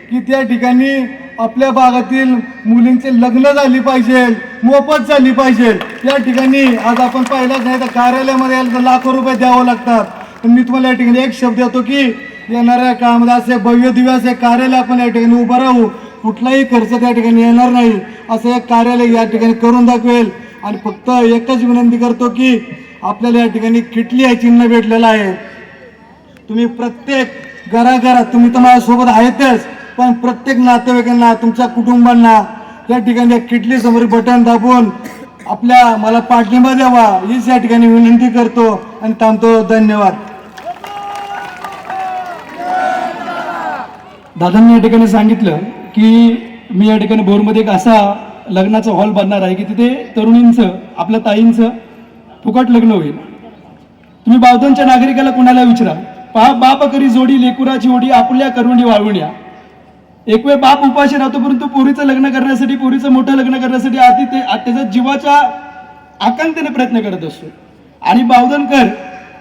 की त्या ठिकाणी आपल्या भागातील मुलींचे लग्न झाली पाहिजे, मोफत झाली पाहिजे. या ठिकाणी आज आपण पाहिलंच नाही तर कार्यालयामध्ये लाखो रुपये द्यावं लागतात. पण मी तुम्हाला या ठिकाणी एक शब्द देतो की येणाऱ्या काळामध्ये असे भव्य दिव्य असे कार्यालय आपण या ठिकाणी उभं राहू, कुठलाही खर्च त्या ठिकाणी येणार नाही असं एक कार्यालय या ठिकाणी करून दाखवेल. आणि फक्त एकच विनंती करतो की आपल्याला या ठिकाणी किटली हे चिन्ह भेटलेलं आहे. तुम्ही प्रत्येक घराघरात तुम्ही तर माझ्यासोबत आहेतच, पण प्रत्येक नातेवाईकांना, तुमच्या कुटुंबांना या ठिकाणी किटली समोर बटन दाबून आपल्या मला पाठिंबा द्यावा हीच या ठिकाणी विनंती करतो आणि थांबतो. धन्यवाद. दादांनी या ठिकाणी सांगितलं की मी या ठिकाणी भोरमध्ये एक असा लग्नाचा हॉल बांधणार आहे की तिथे तरुणींचं, आपल्या ताईंचं फुकट लग्न होईल. तुम्ही बावधनच्या नागरिकाला कुणाला विचारा, पहा बाप करी जोडी लेकुराची ओढी आपुल्या करुंडी वाळवून या. एक वेळ बाप उपाशी राहतो, परंतु पोरीचं लग्न करण्यासाठी, पोरीचं मोठं लग्न करण्यासाठी आधी ते त्याच्या जीवाच्या आकांक्षेने प्रयत्न करत असतो. आणि बावधनकर,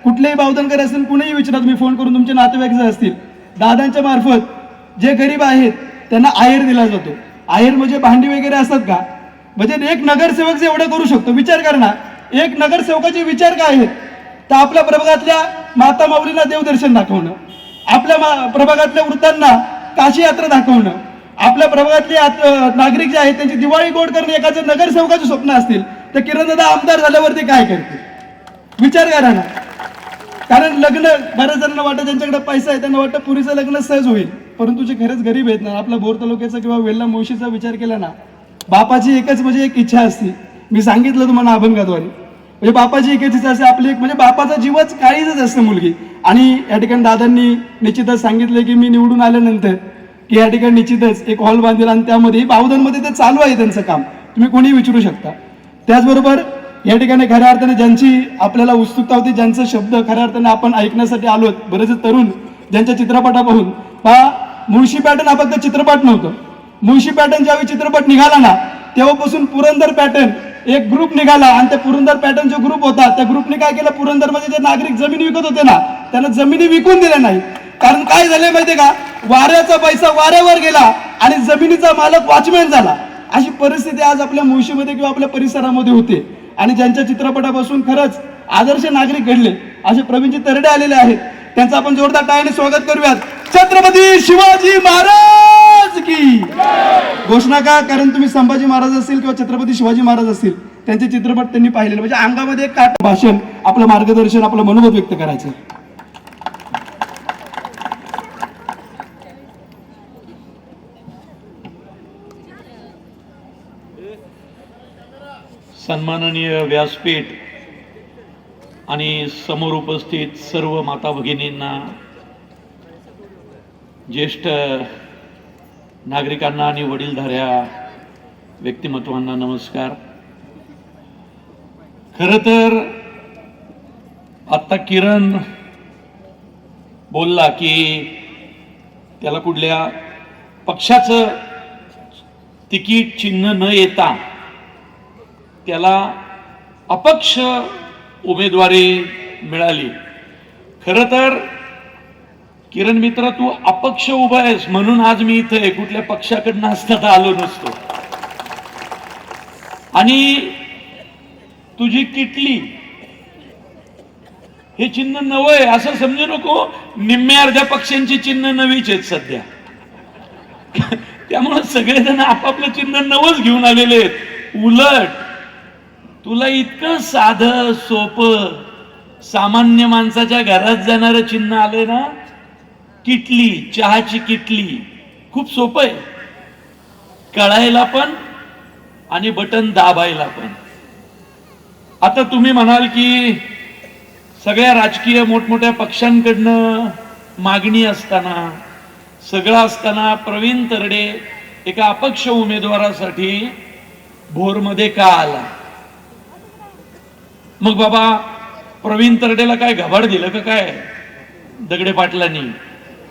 कुठलेही बावधनकर असतील, कुणीही विचारा तुम्ही फोन करून, तुमचे नातेवाईक जर असतील, दादांच्या मार्फत जे गरीब आहेत त्यांना आहेर दिला जातो. आहेर म्हणजे भांडी वगैरे असतात का? म्हणजे एक नगरसेवक जे एवढं करू शकतो, विचार करा ना, एक नगरसेवकाचे विचार काय आहेत? तर आपल्या प्रभागातल्या माता माऊलींना देवदर्शन दाखवणं, आपल्या प्रभागातल्या वृद्धांना काशी यात्रा दाखवणं, आपल्या प्रभागातले नागरिक जे आहेत त्यांची दिवाळी गोड करणं एखाद्या नगरसेवकाचे स्वप्न असतील तर किरणदादा आमदार झाल्यावरती काय करतील? विचार करा ना. कारण लग्न बऱ्याच जणांना वाटतं, ज्यांच्याकडे पैसा आहे त्यांना वाटतं पुरीचं लग्न सहज होईल, परंतु जे खरंच गरीब आहेत ना, आपला भोर तालुक्याचा किंवा वेल्हा मुळशीचा विचार केला ना, बापाची एकच म्हणजे एक इच्छा असते. मी सांगितलं तुम्हाला अभंगाद्वारे, म्हणजे बापाची एकच इच्छा असते, आपली एक म्हणजे बापाचा जीवच काळीजच असतं मुलगी. आणि या ठिकाणी दादांनी निश्चितच सांगितलं की मी निवडून आल्यानंतर की या ठिकाणी निश्चितच एक हॉल बांधेल आणि त्यामध्ये बावधनमध्ये ते चालू आहे त्यांचं काम, तुम्ही कोणी विचारू शकता. त्याचबरोबर या ठिकाणी खऱ्या अर्थाने ज्यांची आपल्याला उत्सुकता होती, ज्यांचा शब्द खऱ्या अर्थाने आपण ऐकण्यासाठी आलो, बरेच तरुण ज्यांच्या चित्रपटा पाहून, पहा मुळशी पॅटर्न हा फक्त चित्रपट नव्हतं. मुळशी पॅटर्न ज्यावेळी चित्रपट निघाला ना, तेव्हापासून पुरंदर पॅटर्न एक ग्रुप निघाला आणि त्या पुरंदर पॅटर्न जो ग्रुप होता त्या ग्रुपने काय केलं, पुरंदरमध्ये जे नागरिक जमिनी विकत होते ना, त्यांना जमिनी विकून दिल्या नाही. कारण काय झालंय माहितीये का, वाऱ्याचा पैसा वाऱ्यावर गेला आणि जमिनीचा मालक वॉचमॅन झाला. अशी परिस्थिती आज आपल्या मुळशीमध्ये किंवा आपल्या परिसरामध्ये होते. आणि ज्यांच्या चित्रपटापासून खरंच आदर्श नागरिक घडले असे प्रवीणजी तरडे आलेले आहेत, त्यांचं आपण जोरदार टाळ्याने स्वागत करूयात. छत्रपती शिवाजी महाराज की घोषणा का? कारण तुम्ही संभाजी महाराज असतील किंवा छत्रपती शिवाजी महाराज असतील, त्यांचे चित्रपट त्यांनी पाहिलेले, म्हणजे अंगामध्ये एक काट भाषण, आपलं मार्गदर्शन, आपलं मनोगत व्यक्त करायचं. सन्माननीय व्यासपीठ आणि समोर उपस्थित सर्व माता भगिनींना, ज्येष्ठ नागरिकांना आणि वडीलधाऱ्या व्यक्तिमत्वांना नमस्कार. खरं तर आत्ता किरण बोलला की त्याला कुठल्या पक्षाचं तिकीट चिन्ह न येता त्याला अपक्ष उमेदवारी मिळाली. खरं तर किरण मित्र, तू अपक्ष उभा आहेस म्हणून आज मी इथे कुठल्या पक्षाकडनं असता तर आलो नसतो. आणि तुझी किटली हे चिन्ह नवंय असं समजू नको, निम्म्या अर्ध्या पक्षांची चिन्ह नवीच आहेत सध्या. त्यामुळे सगळेजण आपापलं चिन्ह नवच घेऊन आलेले आहेत. उलट तुला इतकं साधं सोपं सामान्य माणसाच्या घरात जाणारं चिन्ह आलंय ना, किटली, चहाची किटली, खूप सोपं आहे कळायला पण आणि बटन दाबायला पण. आता तुम्ही म्हणाल की सगळ्या राजकीय मोठमोठ्या पक्षांकडनं मागणी असताना, सगळं असताना प्रवीण तरडे एका अपक्ष उमेदवारासाठी भोरमध्ये का आला? मग बाबा प्रवीण तरडेला काय घबाड दिलं का काय दगडे पाटलांनी?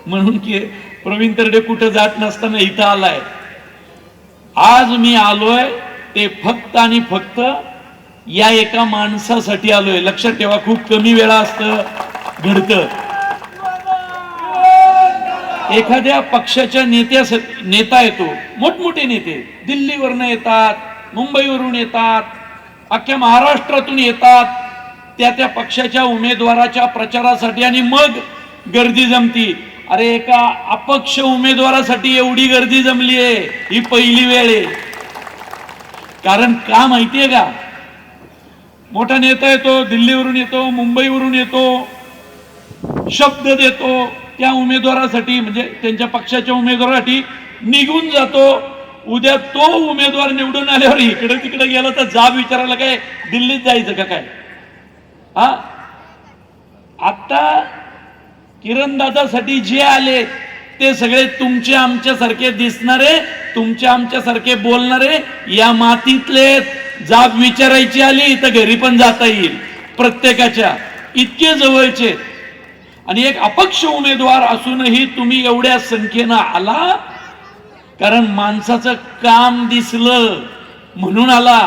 म्हणून की प्रवीण तरडे कुठं जात नसताना इथं आलाय. आज मी आलोय ते फक्त आणि फक्त या एका माणसासाठी आलोय. लक्षात ठेवा, खूप कमी वेळा असतं घडतं. एखाद्या पक्षाच्या नेता येतो, मोठमोठे नेते दिल्लीवरनं येतात, मुंबईवरून येतात, अख्ख्या महाराष्ट्रातून येतात त्या पक्षाच्या उमेदवाराच्या प्रचारासाठी आणि मग गर्दी जमती. अरे एका अपक्ष उमेदवारासाठी एवढी गर्दी जमली आहे ही पहिली वेळ आहे. कारण का माहितीये का, मोठा नेता येतो, दिल्लीवरून येतो, मुंबईवरून येतो, शब्द देतो, त्या उमेदवारासाठी म्हणजे त्यांच्या पक्षाच्या उमेदवारासाठी निघून जातो. उद्या तो उमेदवार निवडून आल्यावर इकडे तिकडे गेला तर जाब विचारायला काय दिल्लीत जायचं का काय? हा, आता किरणदादासाठी जे आले ते सगळे तुमचे आमच्यासारखे दिसणारे, तुमचे आमच्यासारखे बोलणारे, या मातीतले. जाब विचारायची आली तर घरी पण जाता येईल प्रत्येकाच्या, इतके जवळचे. आणि एक अपक्ष उमेदवार असूनही तुम्ही एवढ्या संख्येनं आला, कारण माणसाचं काम दिसलं म्हणून आला.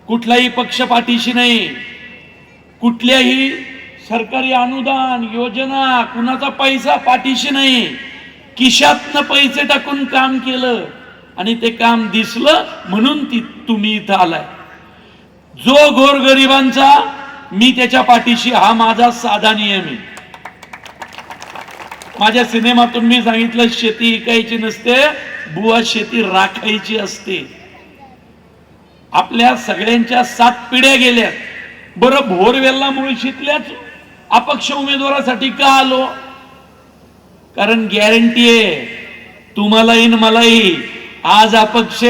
कुठलाही पक्ष पाठीशी नाही, कुठल्याही सरकारी अनुदान योजना, कुणाचा पैसा पाठीशी नाही. खिशातनं पैसे टाकून काम केलं आणि ते काम दिसलं म्हणून तुम्ही इथं आलाय. जो गोरगरिबांचा मी त्याच्या पाठीशी, हा माझा साधा नियम आहे. माझ्या सिनेमातून मी सांगितलं, शेती इकायची नसते बुवा, शेती राखायची असते. आपल्या सगळ्यांच्या 7 पिढ्या गेल्या. बरं, भोरवेलला मुळशीतल्याच अपक्ष उमेदवारासाठी का आलो? कारण गॅरंटी आहे तुम्हालाही मलाही, आज अपक्ष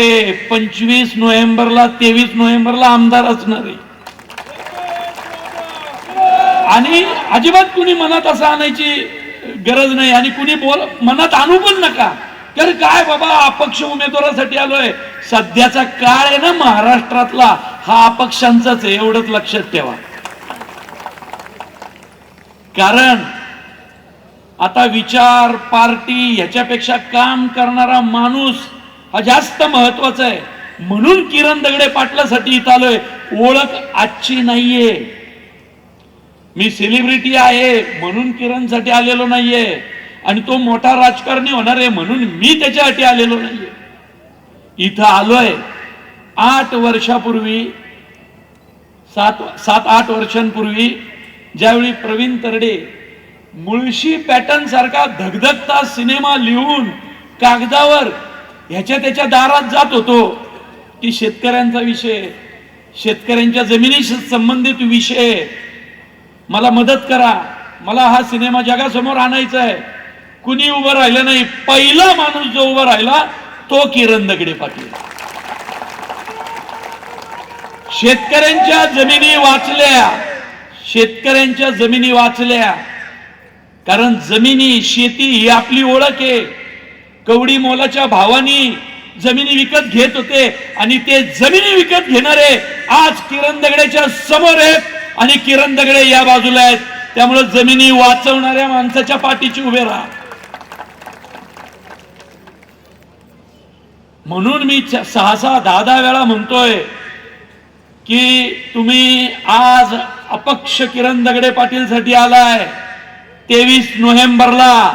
25 नोव्हेंबरला 23 नोव्हेंबरला आमदार असणार आहे. आणि अजिबात कुणी मनात असं आणायची गरज नाही आणि कुणी मनात आणू पण नका. तर काय बाबा, अपक्ष उमेदवारासाठी आलोय. सध्याचा काळ आहे ना महाराष्ट्रातला, हा अपक्षांचाच आहे, एवढंच लक्षात ठेवा. कारण आता विचार, पार्टी ह्याच्यापेक्षा काम करणारा माणूस हा जास्त महत्वाचा आहे. म्हणून किरण दगडे पाटलासाठी इथं आलोय. ओळख आजची नाहीये, मी सेलिब्रिटी आहे म्हणून किरणसाठी आलेलो नाहीये, आणि तो मोठा राजकारणी होणार आहे म्हणून मी त्याच्यासाठी आलेलो नाहीये. इथं आलोय 8 वर्षापूर्वी, 7-8 वर्षांपूर्वी, ज्यावेळी प्रवीण तरडे मुळशी पॅटर्न सारखा धगधगता सिनेमा लिहून कागदावर ह्याच्या त्याच्या दारात जात होतो की शेतकऱ्यांचा विषय, शेतकऱ्यांच्या जमिनीशी संबंधित विषय, मला मदत करा, मला हा सिनेमा जगासमोर आणायचा आहे. कुणी उभं राहिलं नाही. पहिला माणूस जो उभा राहिला तो किरण दगडे पाटील. शेतकऱ्यांच्या जमिनी वाचल्या, शेतकऱ्यांच्या जमिनी वाचल्या. कारण जमिनी, शेती ही आपली ओळख आहे. कवडी मोलाच्या भावानी जमिनी विकत घेत होते आणि ते जमिनी विकत घेणारे आज किरण दगडेच्या समोर आहेत आणि किरण दगडे या बाजूला आहेत. त्यामुळे जमिनी वाचवणाऱ्या माणसाच्या पाठीशी उभे राहा. म्हणून मी 6-10 वेळा म्हणतोय की तुम्ही आज अपक्ष किरण दगडे पाटील साठी आलाय. 23 नोव्हेंबरला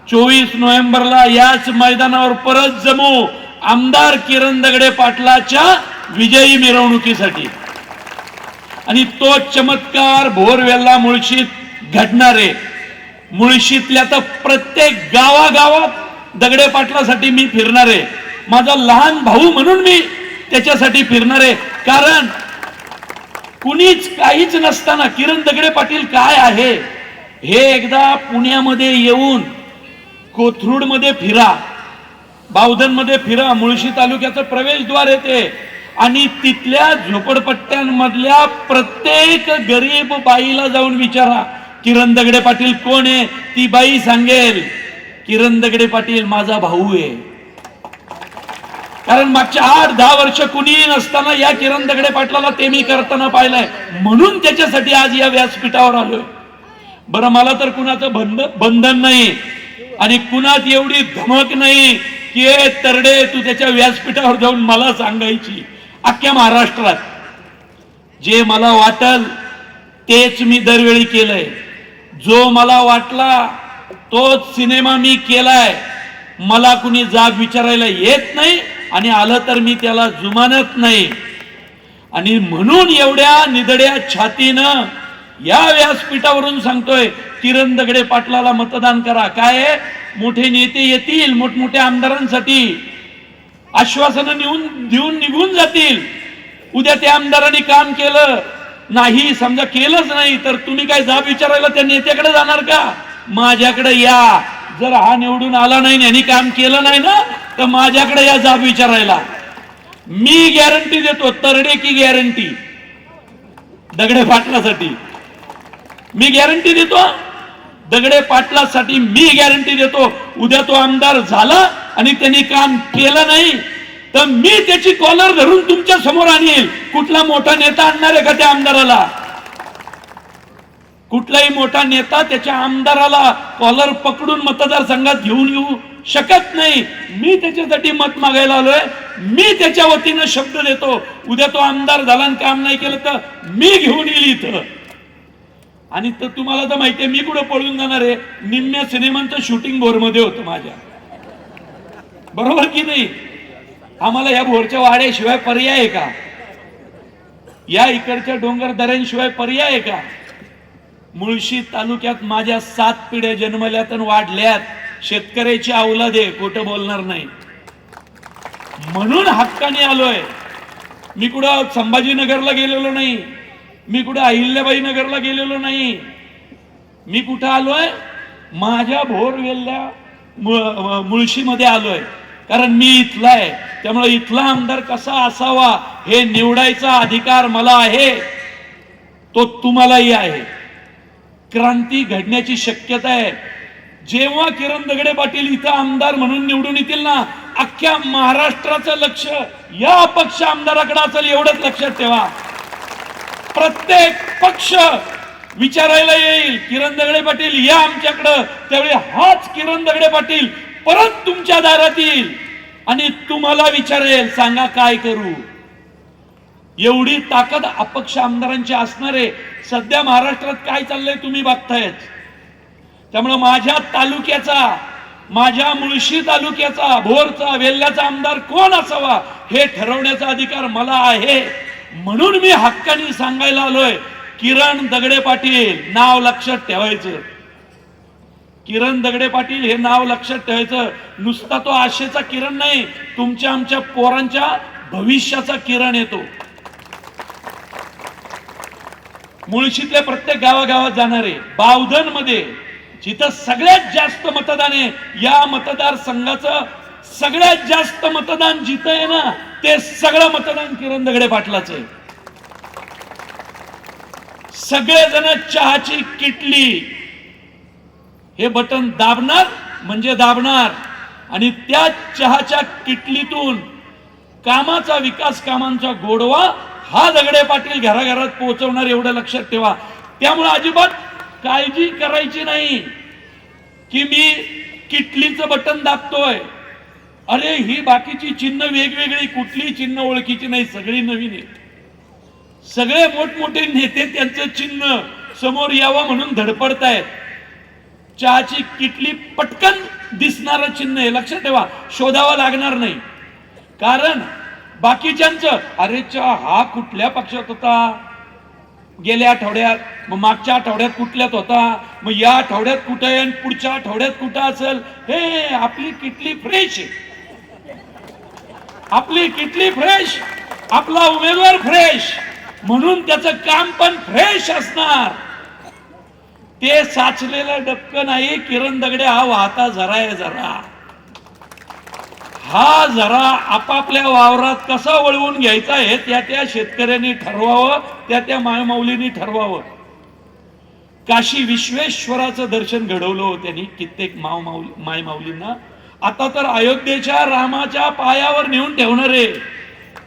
24 नोव्हेंबरला याच मैदानावर परत जमू आमदार किरण दगडे पाटलाच्या विजयी मिरवणुकीसाठी. आणि तो चमत्कार भोरवेलला मुळशीत घडणार आहे. मुळशीतल्या तर प्रत्येक गावागावात दगडे पाटलासाठी मी फिरणार आहे. माझा लहान भाऊ म्हणून मी त्याच्यासाठी फिरणार आहे. कारण कुणीच काहीच नसताना किरण दगडे पाटील काय आहे हे एकदा पुण्यामध्ये येऊन कोथरूड मध्ये फिरा, बावधन मध्ये फिरा, मुळशी तालुक्याचं प्रवेशद्वार येते आणि तिथल्या झोपडपट्ट्यांमधल्या प्रत्येक गरीब बाईला जाऊन विचारा किरण दगडे पाटील कोण आहे. ती बाई सांगेल किरण दगडे पाटील माझा भाऊ आहे. कारण मागच्या 8-10 वर्ष कुणीही नसताना या किरण दगडे पाटलाला ते मी करताना पाहिलंय. म्हणून त्याच्यासाठी आज या व्यासपीठावर आलोय. बरं, मला तर कुणाचं बंधन नाही आणि कुणात एवढी धमक नाही की तरडे तू त्याच्या व्यासपीठावर जाऊन मला सांगायची. अख्ख्या महाराष्ट्रात जे मला वाटल तेच मी दरवेळी केलंय. जो मला वाटला तोच सिनेमा मी केलाय. मला कुणी जाब विचारायला येत नाही आणि आलं तर मी त्याला जुमानत नाही. आणि म्हणून एवढ्या निधड्या छातीनं या व्यासपीठावरून सांगतोय किरण दगडे पाटलाला मतदान करा. काय मोठे नेते येतील, मोठमोठ्या आमदारांसाठी आश्वासनं देऊन निघून जातील. उद्या त्या आमदारांनी काम केलं नाही, समजा केलंच नाही, तर तुम्ही काय जाब विचारायला त्या नेत्याकडे जाणार का? माझ्याकडे या. जर हा निवडून आला नाही यांनी काम केलं नाही ना तर माझ्याकडे या जाब विचारायला. मी गॅरंटी देतो, तरडे की गॅरंटी दगडे पाटलासाठी मी गॅरंटी देतो. दगडे पाटलासाठी मी गॅरंटी देतो. उद्या तो आमदार झाला आणि त्यांनी काम केलं नाही तर मी त्याची कॉलर धरून तुमच्या समोर आणील. कुठला मोठा नेता आणणार आहे का त्या आमदाराला? कुठलाही मोठा नेता त्याच्या आमदाराला कॉलर पकडून मतदारसंघात घेऊन येऊ शकत नाही. मी त्याच्यासाठी मत मागायला आलोय. मी त्याच्या वतीनं शब्द देतो, उद्या तो आमदार झाला आणि काम नाही केलं तर मी घेऊन येईल इथं. आणि तर तुम्हाला तर माहितीये मी कुठं पळून जाणार आहे. निम्म्या सिनेमांचं शूटिंग भोरमध्ये होतं माझ्या, बरोबर की नाही? आम्हाला या भोरच्या वाड्याशिवाय पर्याय आहे का? या इकडच्या डोंगर दऱ्यांशिवाय पर्याय आहे का? मुळशी तालुक्यात माझ्या 7 पिढ्या जन्मल्यात आणि वाढल्यात. शेतकऱ्याची औलाद आहे, खोटं बोलणार नाही. म्हणून हक्काने आलोय. मी कुठं संभाजीनगरला गेलेलो नाही, मी कुठं अहिल्याबाई नगरला गेलेलो नाही. मी कुठं आलोय? माझ्या भोर वेल्ल्या मुळशीमध्ये आलोय. कारण मी इथला आहे, त्यामुळे इथला आमदार कसा असावा हे निवडायचा अधिकार मला आहे, तो तुम्हालाही आहे. क्रांती घडण्याची शक्यता आहे. जेव्हा किरण दगडे पाटील इथं आमदार म्हणून निवडून येतील ना, अख्ख्या महाराष्ट्राचं लक्ष या अपक्ष आमदाराकडे असेल, एवढंच लक्षात ठेवा. प्रत्येक पक्ष विचारायला येईल किरण दगडे पाटील या आमच्याकडं. त्यावेळी हाच किरण दगडे पाटील परत तुमच्या दारात येईल आणि तुम्हाला विचारेल, सांगा काय करू. एवढी ताकद अपक्ष आमदारांची असणार आहे. सध्या महाराष्ट्रात काय चाललंय तुम्ही बघतायच. त्यामुळे माझ्या तालुक्याचा, माझ्या मुळशी तालुक्याचा, भोरचा, वेल्ल्याचा आमदार कोण असावा हे ठरवण्याचा अधिकार मला आहे. म्हणून मी हक्काने सांगायला आलोय, किरण दगडे पाटील नाव लक्षात ठेवायचं. किरण दगडे पाटील हे नाव लक्षात ठेवायचं. नुसता तो आशेचा किरण नाही, तुमच्या आमच्या पोरांच्या भविष्याचा किरण येतो. मुळशीतल्या प्रत्येक गावागावात जाणारे, बावधन मध्ये जिथं सगळ्यात जास्त मतदान आहे, या मतदारसंघाचं सगळ्यात जास्त मतदान जिथं आहे ना, ते सगळं मतदान किरण दगडे पाटलाचं आहे. सगळेजण चहाची किटली हे बटन दाबणार म्हणजे दाबणार आणि त्या चहाच्या किटलीतून कामाचा विकास, कामांचा गोडवा हा दगडे पाटील घराघरात पोहोचवणार, एवढं लक्षात ठेवा. त्यामुळे अजिबात काळजी करायची नाही की मी किटलीचं बटन दाबतोय. अरे ही बाकीची चिन्ह वेगवेगळी, कुठली चिन्ह ओळखीची नाही, सगळी नवीन आहे. सगळे मोठमोठे नेते त्यांचं चिन्ह समोर यावं म्हणून धडपडतायत. चहाची किटली पटकन दिसणारं चिन्ह आहे, लक्षात ठेवा. शोधावं लागणार नाही. कारण बाकीच्यांचं, अरे चहा हा कुठल्या पक्षात होता गेल्या आठवड्यात, मग मागच्या आठवड्यात कुठल्यात होता, मग या आठवड्यात कुठे आहे, पुढच्या आठवड्यात कुठं असेल. हे आपली किटली फ्रेश आहे, आपली किटली फ्रेश, आपला उमेदवार फ्रेश, म्हणून त्याचं काम पण फ्रेश असणार. ते साचलेलं डबकं नाही. किरण दगडे हा वाहता झरा आहे, झरा. हा झरा आपापल्या वावरात कसा वळवून घ्यायचा हे त्या त्या शेतकऱ्यांनी ठरवावं, त्या त्या मायमाऊलींनी ठरवावं. काशी विश्वेश्वराचं दर्शन घडवलं हो त्यांनी कित्येक मायमाऊलींना. आता तर अयोध्येच्या रामाच्या पायावर नेऊन ठेवणार आहे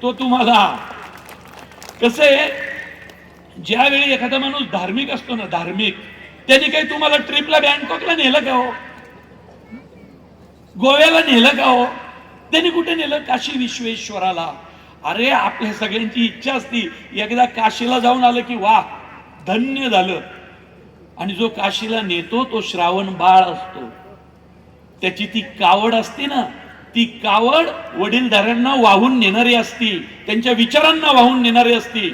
तो. तुम्हाला कसं आहे, ज्यावेळी एखादा माणूस धार्मिक असतो ना, धार्मिक, त्यांनी काही तुम्हाला ट्रिपला बँकॉकला नेलं का हो, गोव्याला नेलं का हो, त्यांनी कुठे नेलं? काशी विश्वेश्वराला. अरे आपल्या सगळ्यांची इच्छा असती एकदा काशीला जाऊन आलं की वा धन्य झालं. आणि जो काशीला नेतो तो श्रावण बाळ असतो. त्याची ती कावड असते ना, ती कावड वडीलधाऱ्यांना वाहून नेणारी असती, त्यांच्या विचारांना वाहून नेणारी असती.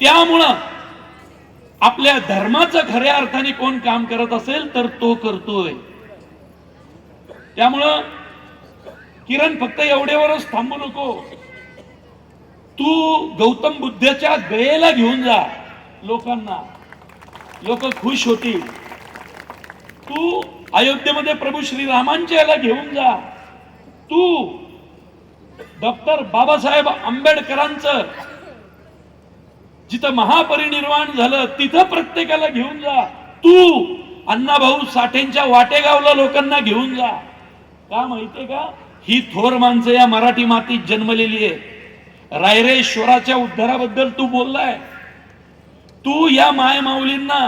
त्यामुळं आपल्या धर्माचं खऱ्या अर्थाने कोण काम करत असेल तर तो करतोय. त्यामुळं किरण फक्त एवढ्यावरच थांबू नको. तू गौतम बुद्धाच्या गयेला घेऊन जा लोकांना, लोक खुश होतील. तू अयोध्येमध्ये प्रभू श्रीरामांच्या याला घेऊन जा. तू डॉक्टर बाबासाहेब आंबेडकरांचं जिथं महापरिनिर्वाण झालं तिथं प्रत्येकाला घेऊन जा. तू अण्णाभाऊ साठेंच्या वाटेगावला लोकांना घेऊन जा. का माहितीये का, ही थोर माणसं या मराठी मातीत जन्मलेली आहे. रायरेश्वराच्या उद्धाराबद्दल तू बोललाय. तू या मायमाऊलींना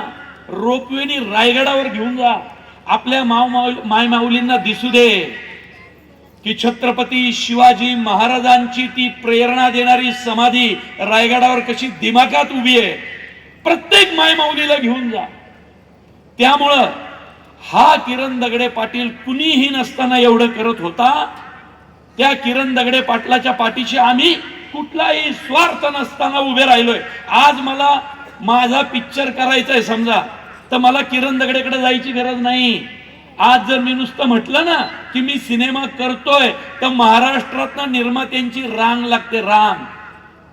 रोपवेनी रायगडावर घेऊन जा. आपल्या मायमाऊलींना दिसू दे की छत्रपती शिवाजी महाराजांची ती प्रेरणा देणारी समाधी रायगडावर कशी दिमाखात उभी आहे. प्रत्येक मायमाऊलीला घेऊन जा. त्यामुळं हा किरण दगडे पाटील कुणीही नसताना एवढं करत होता. त्या किरण दगडे पाटलाच्या पाठीशी आम्ही कुठलाही स्वार्थ नसताना उभे राहिलोय. आज मला माझा पिक्चर करायचा आहे समजा, तर मला किरण दगडेकडे जायची गरज नाही. आज जर मी नुसतं म्हटलं ना की मी सिनेमा करतोय तर महाराष्ट्रात निर्मात्यांची रांग लागते, रांग.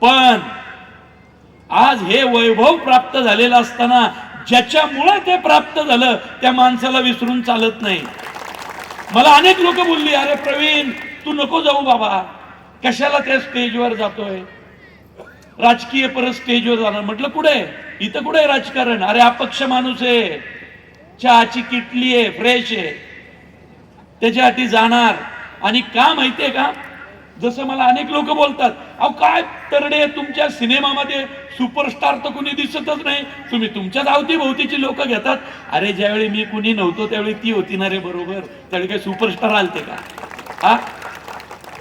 पण आज हे वैभव प्राप्त झालेलं असताना ज्याच्यामुळे ते प्राप्त झालं त्या माणसाला विसरून चालत नाही. मला अनेक लोक बोलली, अरे प्रवीण तू नको जाऊ बाबा, कशाला त्या स्टेजवर जातोय, राजकीय परत स्टेजवर जाणार. म्हटलं कुठे, इथं कुठे राजकारण, अरे अपक्ष माणूस आहे, चहाची किटली आहे, फ्रेश आहे, त्याच्यासाठी जाणार. आणि का माहितीये का, जसं मला अनेक लोक बोलतात, अहो काय तरडे तुमच्या सिनेमामध्ये सुपरस्टार तर कुणी दिसतच नाही, तुम्ही तुमच्याच अवतीभोवतीची लोक घेतात. अरे ज्यावेळी मी कुणी नव्हतो त्यावेळी ती होती ना रे बरोबर, त्यावेळी काय सुपरस्टार आलते का? हा,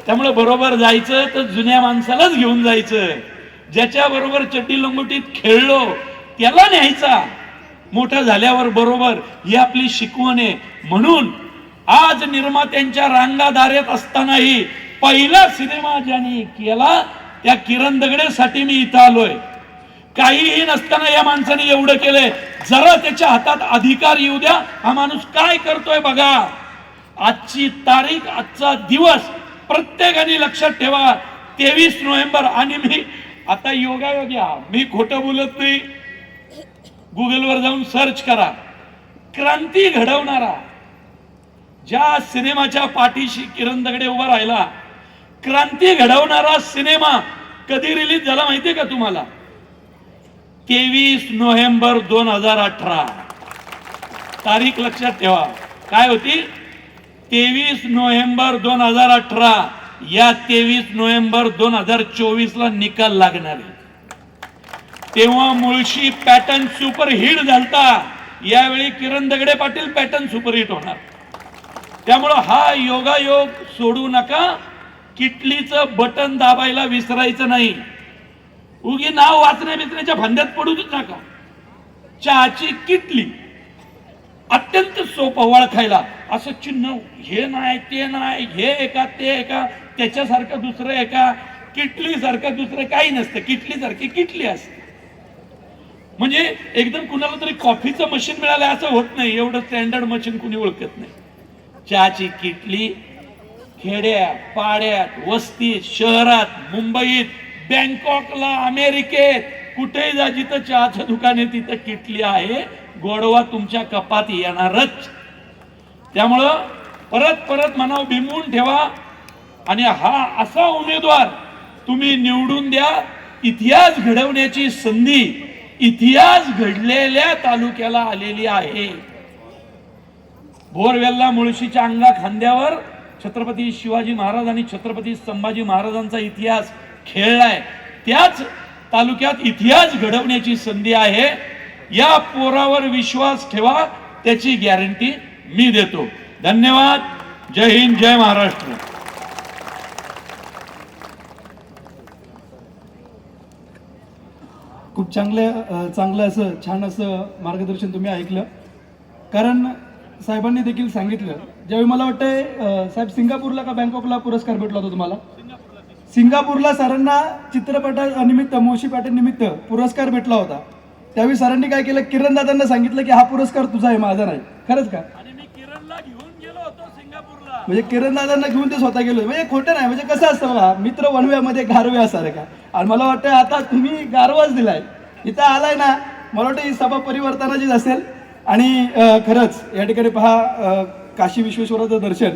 त्यामुळे बरोबर जायचं तर जुन्या माणसालाच घेऊन जायचं. ज्याच्या बरोबर चड्डी लंगोटीत खेळलो त्याला न्यायचा मोठा झाल्यावर बरोबर. ही आपली शिकवण आहे. म्हणून आज निर्मात्यांच्या रांगादाऱ्यात असतानाही पहिला सिनेमा ज्यांनी केला त्या किरण दगडेसाठी मी इथं आलोय. काहीही नसताना या माणसाने एवढं केलंय. जरा त्याच्या हातात अधिकार येऊ द्या, हा माणूस काय करतोय बघा. आजची तारीख, आजचा दिवस प्रत्येकाने लक्षात ठेवा, 23 नोव्हेंबर. आणि मी आता योगायोग्या, मी खोटं बोलत नाही, गुगलवर जाऊन सर्च करा. क्रांती घडवणारा ज्या सिनेमाच्या पाठीशी किरण दगडे उभा राहिला, क्रांती घडवणारा सिनेमा कधी रिलीज झाला माहितीये का तुम्हाला? 23 नोव्हेंबर 2018. तारीख लक्षात ठेवा. काय होती? 23 नोव्हेंबर 2018. या 23 नोव्हेंबर 2024 ला निकाल लागणार आहे. तेव्हा मुळशी पॅटर्न सुपरहिट झालता, यावेळी किरण दगडे पाटील पॅटर्न सुपरहिट होणार. त्यामुळं हा योगायोग सोडू नका. किटलीचं बटन दाबायला विसरायचं नाही. उगी नाव वाचण्या बिचण्याच्या फंद्यात पडूच नका. चहाची किटली अत्यंत सोपं ओळखायला. असं चिन्ह हे नाही ते नाही, हे एका ते एका, त्याच्यासारखं दुसरं एका, किटली सारखं दुसरं काही नसतं. किटली सारखी किटली असते. म्हणजे एकदम कुणाला तरी कॉफीचं मशीन मिळालं असं होत नाही. एवढं स्टँडर्ड मशीन कुणी ओळखत नाही. चहाची किटली खेड्यात, पाड्यात, वस्तीत, शहरात, मुंबईत, बँकॉकला, अमेरिकेत, कुठेही जा जिथं चहाचं दुकान आहे तिथं किटली आहे. गोडवा तुमच्या कपात येणारच. त्यामुळं परत परत मनावर बिंबवून ठेवा. आणि हा असा उमेदवार तुम्ही निवडून द्या. इतिहास घडवण्याची संधी इतिहास घडलेल्या तालुक्याला आलेली आहे. बोरवेल्ला मुळशीच्या अंगा खांद्यावर छत्रपती शिवाजी महाराज आणि छत्रपती संभाजी महाराजांचा इतिहास खेळलाय. त्याच तालुक्यात इतिहास घडवण्याची संधी आहे. या पोरावर विश्वास ठेवा, त्याची गॅरंटी मी देतो. धन्यवाद. जय हिंद, जय महाराष्ट्र. खूप चांगलं असं छान असं मार्गदर्शन तुम्ही ऐकलं. कारण साहेबांनी देखील सांगितलं, ज्यावेळी मला वाटतंय साहेब सिंगापूरला का बँकॉकला पुरस्कार भेटला होता तुम्हाला? सिंगापूरला सरांना चित्रपटानिमित्त, मोशी पॅटर्न निमित्त पुरस्कार भेटला होता. त्यावेळी सरांनी काय केलं, किरण दादांना सांगितलं की हा पुरस्कार तुझा आहे, माझा नाही. खरंच का? आणि मी किरणला घेऊन गेलो होतो सिंगापूरला. म्हणजे किरण दादांना घेऊन ते स्वतः गेलो. म्हणजे खोटं नाही. म्हणजे कसं असतं बघा, मित्र वणव्यामध्ये गारवे असणार का. आणि मला वाटतं आता तुम्ही गारवाच दिलाय. इथं आलाय ना, मला वाटतं ही सभा परिवर्तनाचीच असेल. आणि खरंच या ठिकाणी पहा काशी विश्वेश्वराचं दर्शन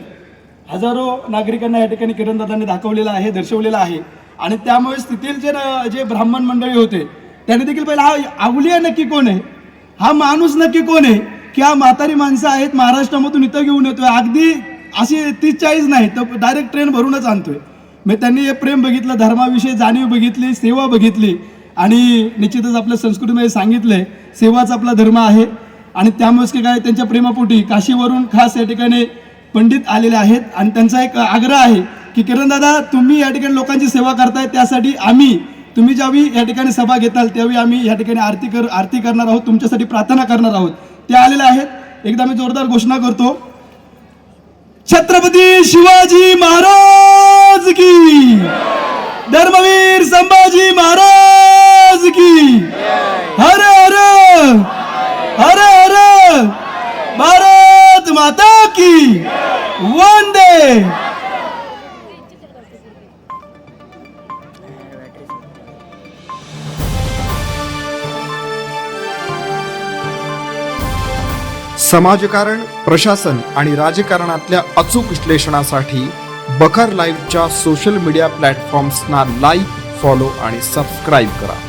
हजारो नागरिकांना या ठिकाणी किरणदादांनी दाखवलेलं आहे, दर्शवलेलं आहे. आणि त्यामुळेच तेथील जे ब्राह्मण मंडळी होते त्यांनी देखील पहिला हा अवलिया नक्की कोण आहे, हा माणूस नक्की कोण आहे, की हा म्हातारी माणसं आहेत महाराष्ट्रामधून इथं घेऊन येतोय, अगदी अशी 30-40 नाही तर डायरेक्ट ट्रेन भरूनच आणतोय. मग त्यांनी हे प्रेम बघितलं, धर्माविषयी जाणीव बघितली, सेवा बघितली आणि निश्चितच आपल्या संस्कृतीमध्ये सांगितलंय सेवाच आपला धर्म आहे. आणि त्यामुळेच काय त्यांच्या प्रेमापोटी काशीवरून खास या ठिकाणी पंडित आलेले आहेत. आणि त्यांचा एक आग्रह आहे की किरणदादा तुम्ही या ठिकाणी लोकांची सेवा करताय, त्यासाठी आम्ही तुम्ही ज्यावेळी या ठिकाणी सभा घेताल त्यावेळी आम्ही या ठिकाणी आरती करणार आहोत, तुमच्यासाठी प्रार्थना करणार आहोत. ते आलेले आहेत. एकदा मी जोरदार घोषणा करतो, छत्रपती शिवाजी महाराज की, धर्मवीर संभाजी महाराज की, हर हर हर हर भारत माता की, वंदे. समाजकारण, प्रशासन आणि राजकारणातल्या अचूक विश्लेषणासाठी बखर लाईव्हच्या सोशल मीडिया प्लॅटफॉर्म्सना लाईक, फॉलो आणि सबस्क्राईब करा.